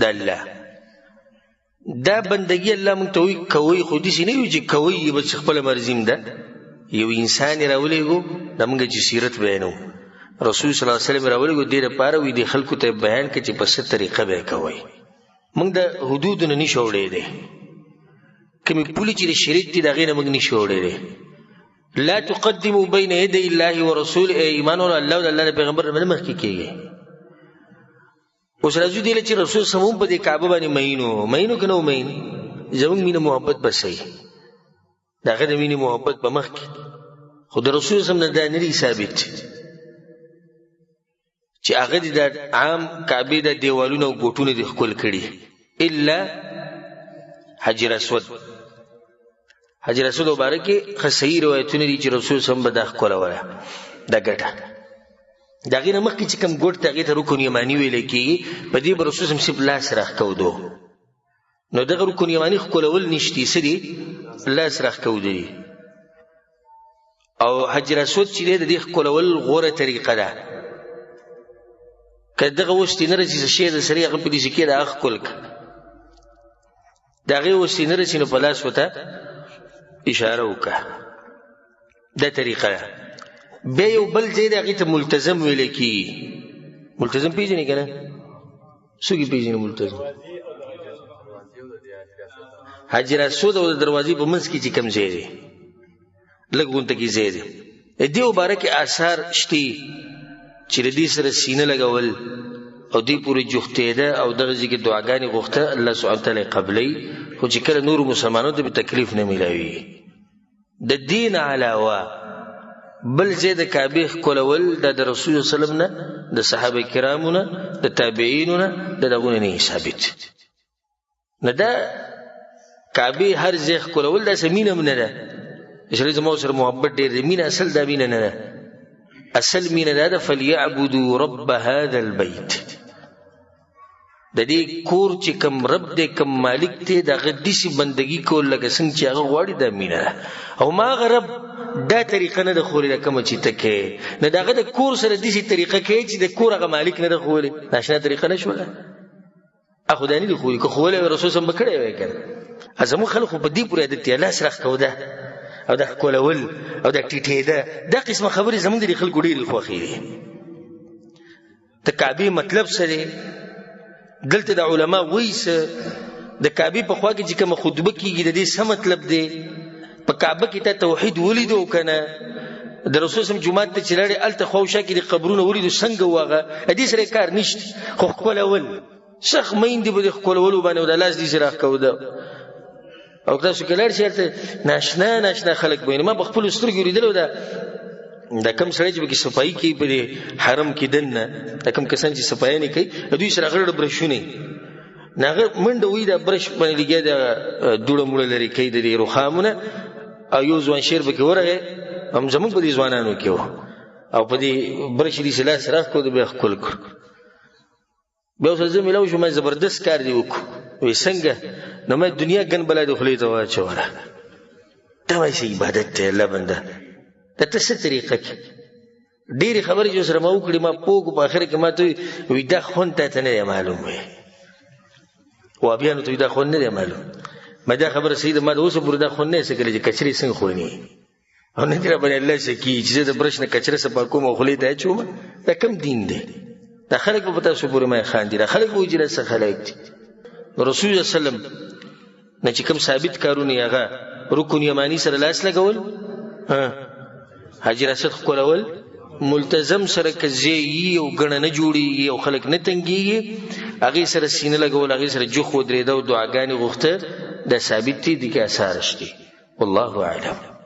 د الله دا بندگی الله مونږ ته وی کوي خو دې نه یو چې کوي به خپل مرزیم ده یو انسان راولېګو د مونږ چې سیرت بیانو رسول صلی الله علیه وسلم راولېګو دې لپاره وی د خلکو ته بیان کړي چې په څه طریقه به کوي مونږ د حدود نه نشوړې دي کمی پولی چې شریعت دې دغه نه مونږ نشوړې دي لا تقدموا بين يدي الله ورسوله ایمان او الله او الله پیغمبر باندې مخ کې کېږي اوس راځو دی چې رسول سمون په دې کعبه باندې مینو کنه مین زموږ مینه محبت بسې داغه د مینه محبت په مخ کې خو د رسول سم نه دا نری ثابت چې هغه د عام کعبه د دیوالونو او ګوټونو د خپل کړي الا حجر اسود مبارکه خصي روایتونه دي چې رسول سم به د خپل وره د ګټه داغه نه مخکې چې کوم ګوټ تاغه ته رکن یمانی ویل کیږي په دې رسول سم سپ لاس راخ کودو نو دغه رکن یمانی خپلول نشتی سری لاس راخ کودي او حجر اسود چې دې خپلول غوره طریقه ده کداغه وستینره چې شی د سری هغه په دې کې د اخ کولک داغه وستینره چې په لاس وته اشاره وکړه دا طریقه ده به یو بل ځای دغه ته ملتزم ویل کی ملتزم پیژنې کنه سګي پیژنې ملتزم حجر اسود او دروازې په منځ کې چې کم ځای دی لګونته کې ځای دی دې مبارک آثار شتي چې دې سره سینه لګول او دې پوری جوخته ده او دغه ځکه دعاګانې غوښته الله سبحانه تعالی قبلې خو چې کله نور مسلمانانو ته تکلیف نه ملایوي د دین علاوه بل زید کعبه کولول د رسول الله صلی الله علیه وسلم نه د صحابه کرامو نه د تابعین نه دغه نه ثابت نه دا کعبه هر ځای کولول د سمینه نه ده چې زموږ سره محبت ډېر مینه اصل دا مینه نه ده اصل مینه ده فليعبدوا رب هذا البيت د دې کور چې کم رب دی کم مالک دی دغه داسې بندګي کول لکه څنګه چې هغه غواړي دا مینه ده. او ما هغه رب دا طریقه نه ده ښولې ده کومه چې ته کوې، نه د هغه د کور سره داسې طریقه کوې چې د کور هغه مالک نه ده ښولې. ناشنا طریقه نه شوله، خو دا نه دي ښولې. که ښولې وی رسول صلی به کړی وی که نه. زموږ خلک خو په دې پورې عادت دی، لاس راښکوده او دا ښکلول او دا ټیټېده، دا قسمه خبرې زموږ د دې خلکو ډېرې خوښې دي. د کعبې مطلب څه دی؟ دلته د علما وایي څه د کعبې په خوا کې چې کومه خطبه کېږي د دې څه مطلب دی؟ په کعبه کې تا توحید ولیدو که نه؟ د رسول صلی جومات ته چې لاړې هلته خواوشا کې د قبرونه ولیدو څنګه و هغه؟ دې سره کار نشته، خو ښکلول شخ میندې به د ښکلولو باندې او د لاس داسې راښکوده. او تاسو که لاړ شئ هلته ناشنا ناشنا خلک به ما په خپلو سترګو لیدلو دا کم سړی چې پکې صفایي کوي په دې حرم کې دننه، دا کم کسان چې صفایانې کوي دوی سره غړ برشونه نه هغه منډه وایي دا برش باندې لګیا د دوړه موړه لرې کوي د دې رخامونه. او یو ځوان شیر پکې ورغی هم زموږ په دې ځوانانو کې و او په دې برش یې داسې لاس راښکو د بیا ښکل کړ. بیا ورسره زه میلاو شوم، ما زبردست کار دې وکړو. وایي څنګه؟ نو ما دنیا ګن بلا د خولې ته واچوله. دا وایي څه عبادت دی الله بنده، دا ته څه طریقه کې ډېرې خبرې چې سره ما وکړې ما پوه په آخر کې ما ته وایي دا خوند تا ته نه دی معلوم. وایي وابیانو ته دا خوند نه دی معلوم. ما دا خبره صحیح ده، ما د اوسه پورې دا خوند نه یې څه کړی چې کچرې څنګه خورنې او نه دې را باندې الله څه کېږي چې زه د برش نه کچره صفا کوم او خولې ته اچوم. دا کم دین دی؟ دا خلک به په تاسو پورې ما خاندي، دا خلک به وایي چې دا څه خلک دي. رسول الله وسلم نه چې کوم ثابت کارونه یې هغه رکن یماني سره لاس لګول، حاجي راسد ښکلول، ملتزم سره که زیي او ګڼه نه جوړېږي او خلک نه تنګېږي، هغې سره سینه لګول، هغې سره جوخ ودرېده او دعاګانې غوښته، دا ثابت دي، دې کې اثار شته. والله اعلم.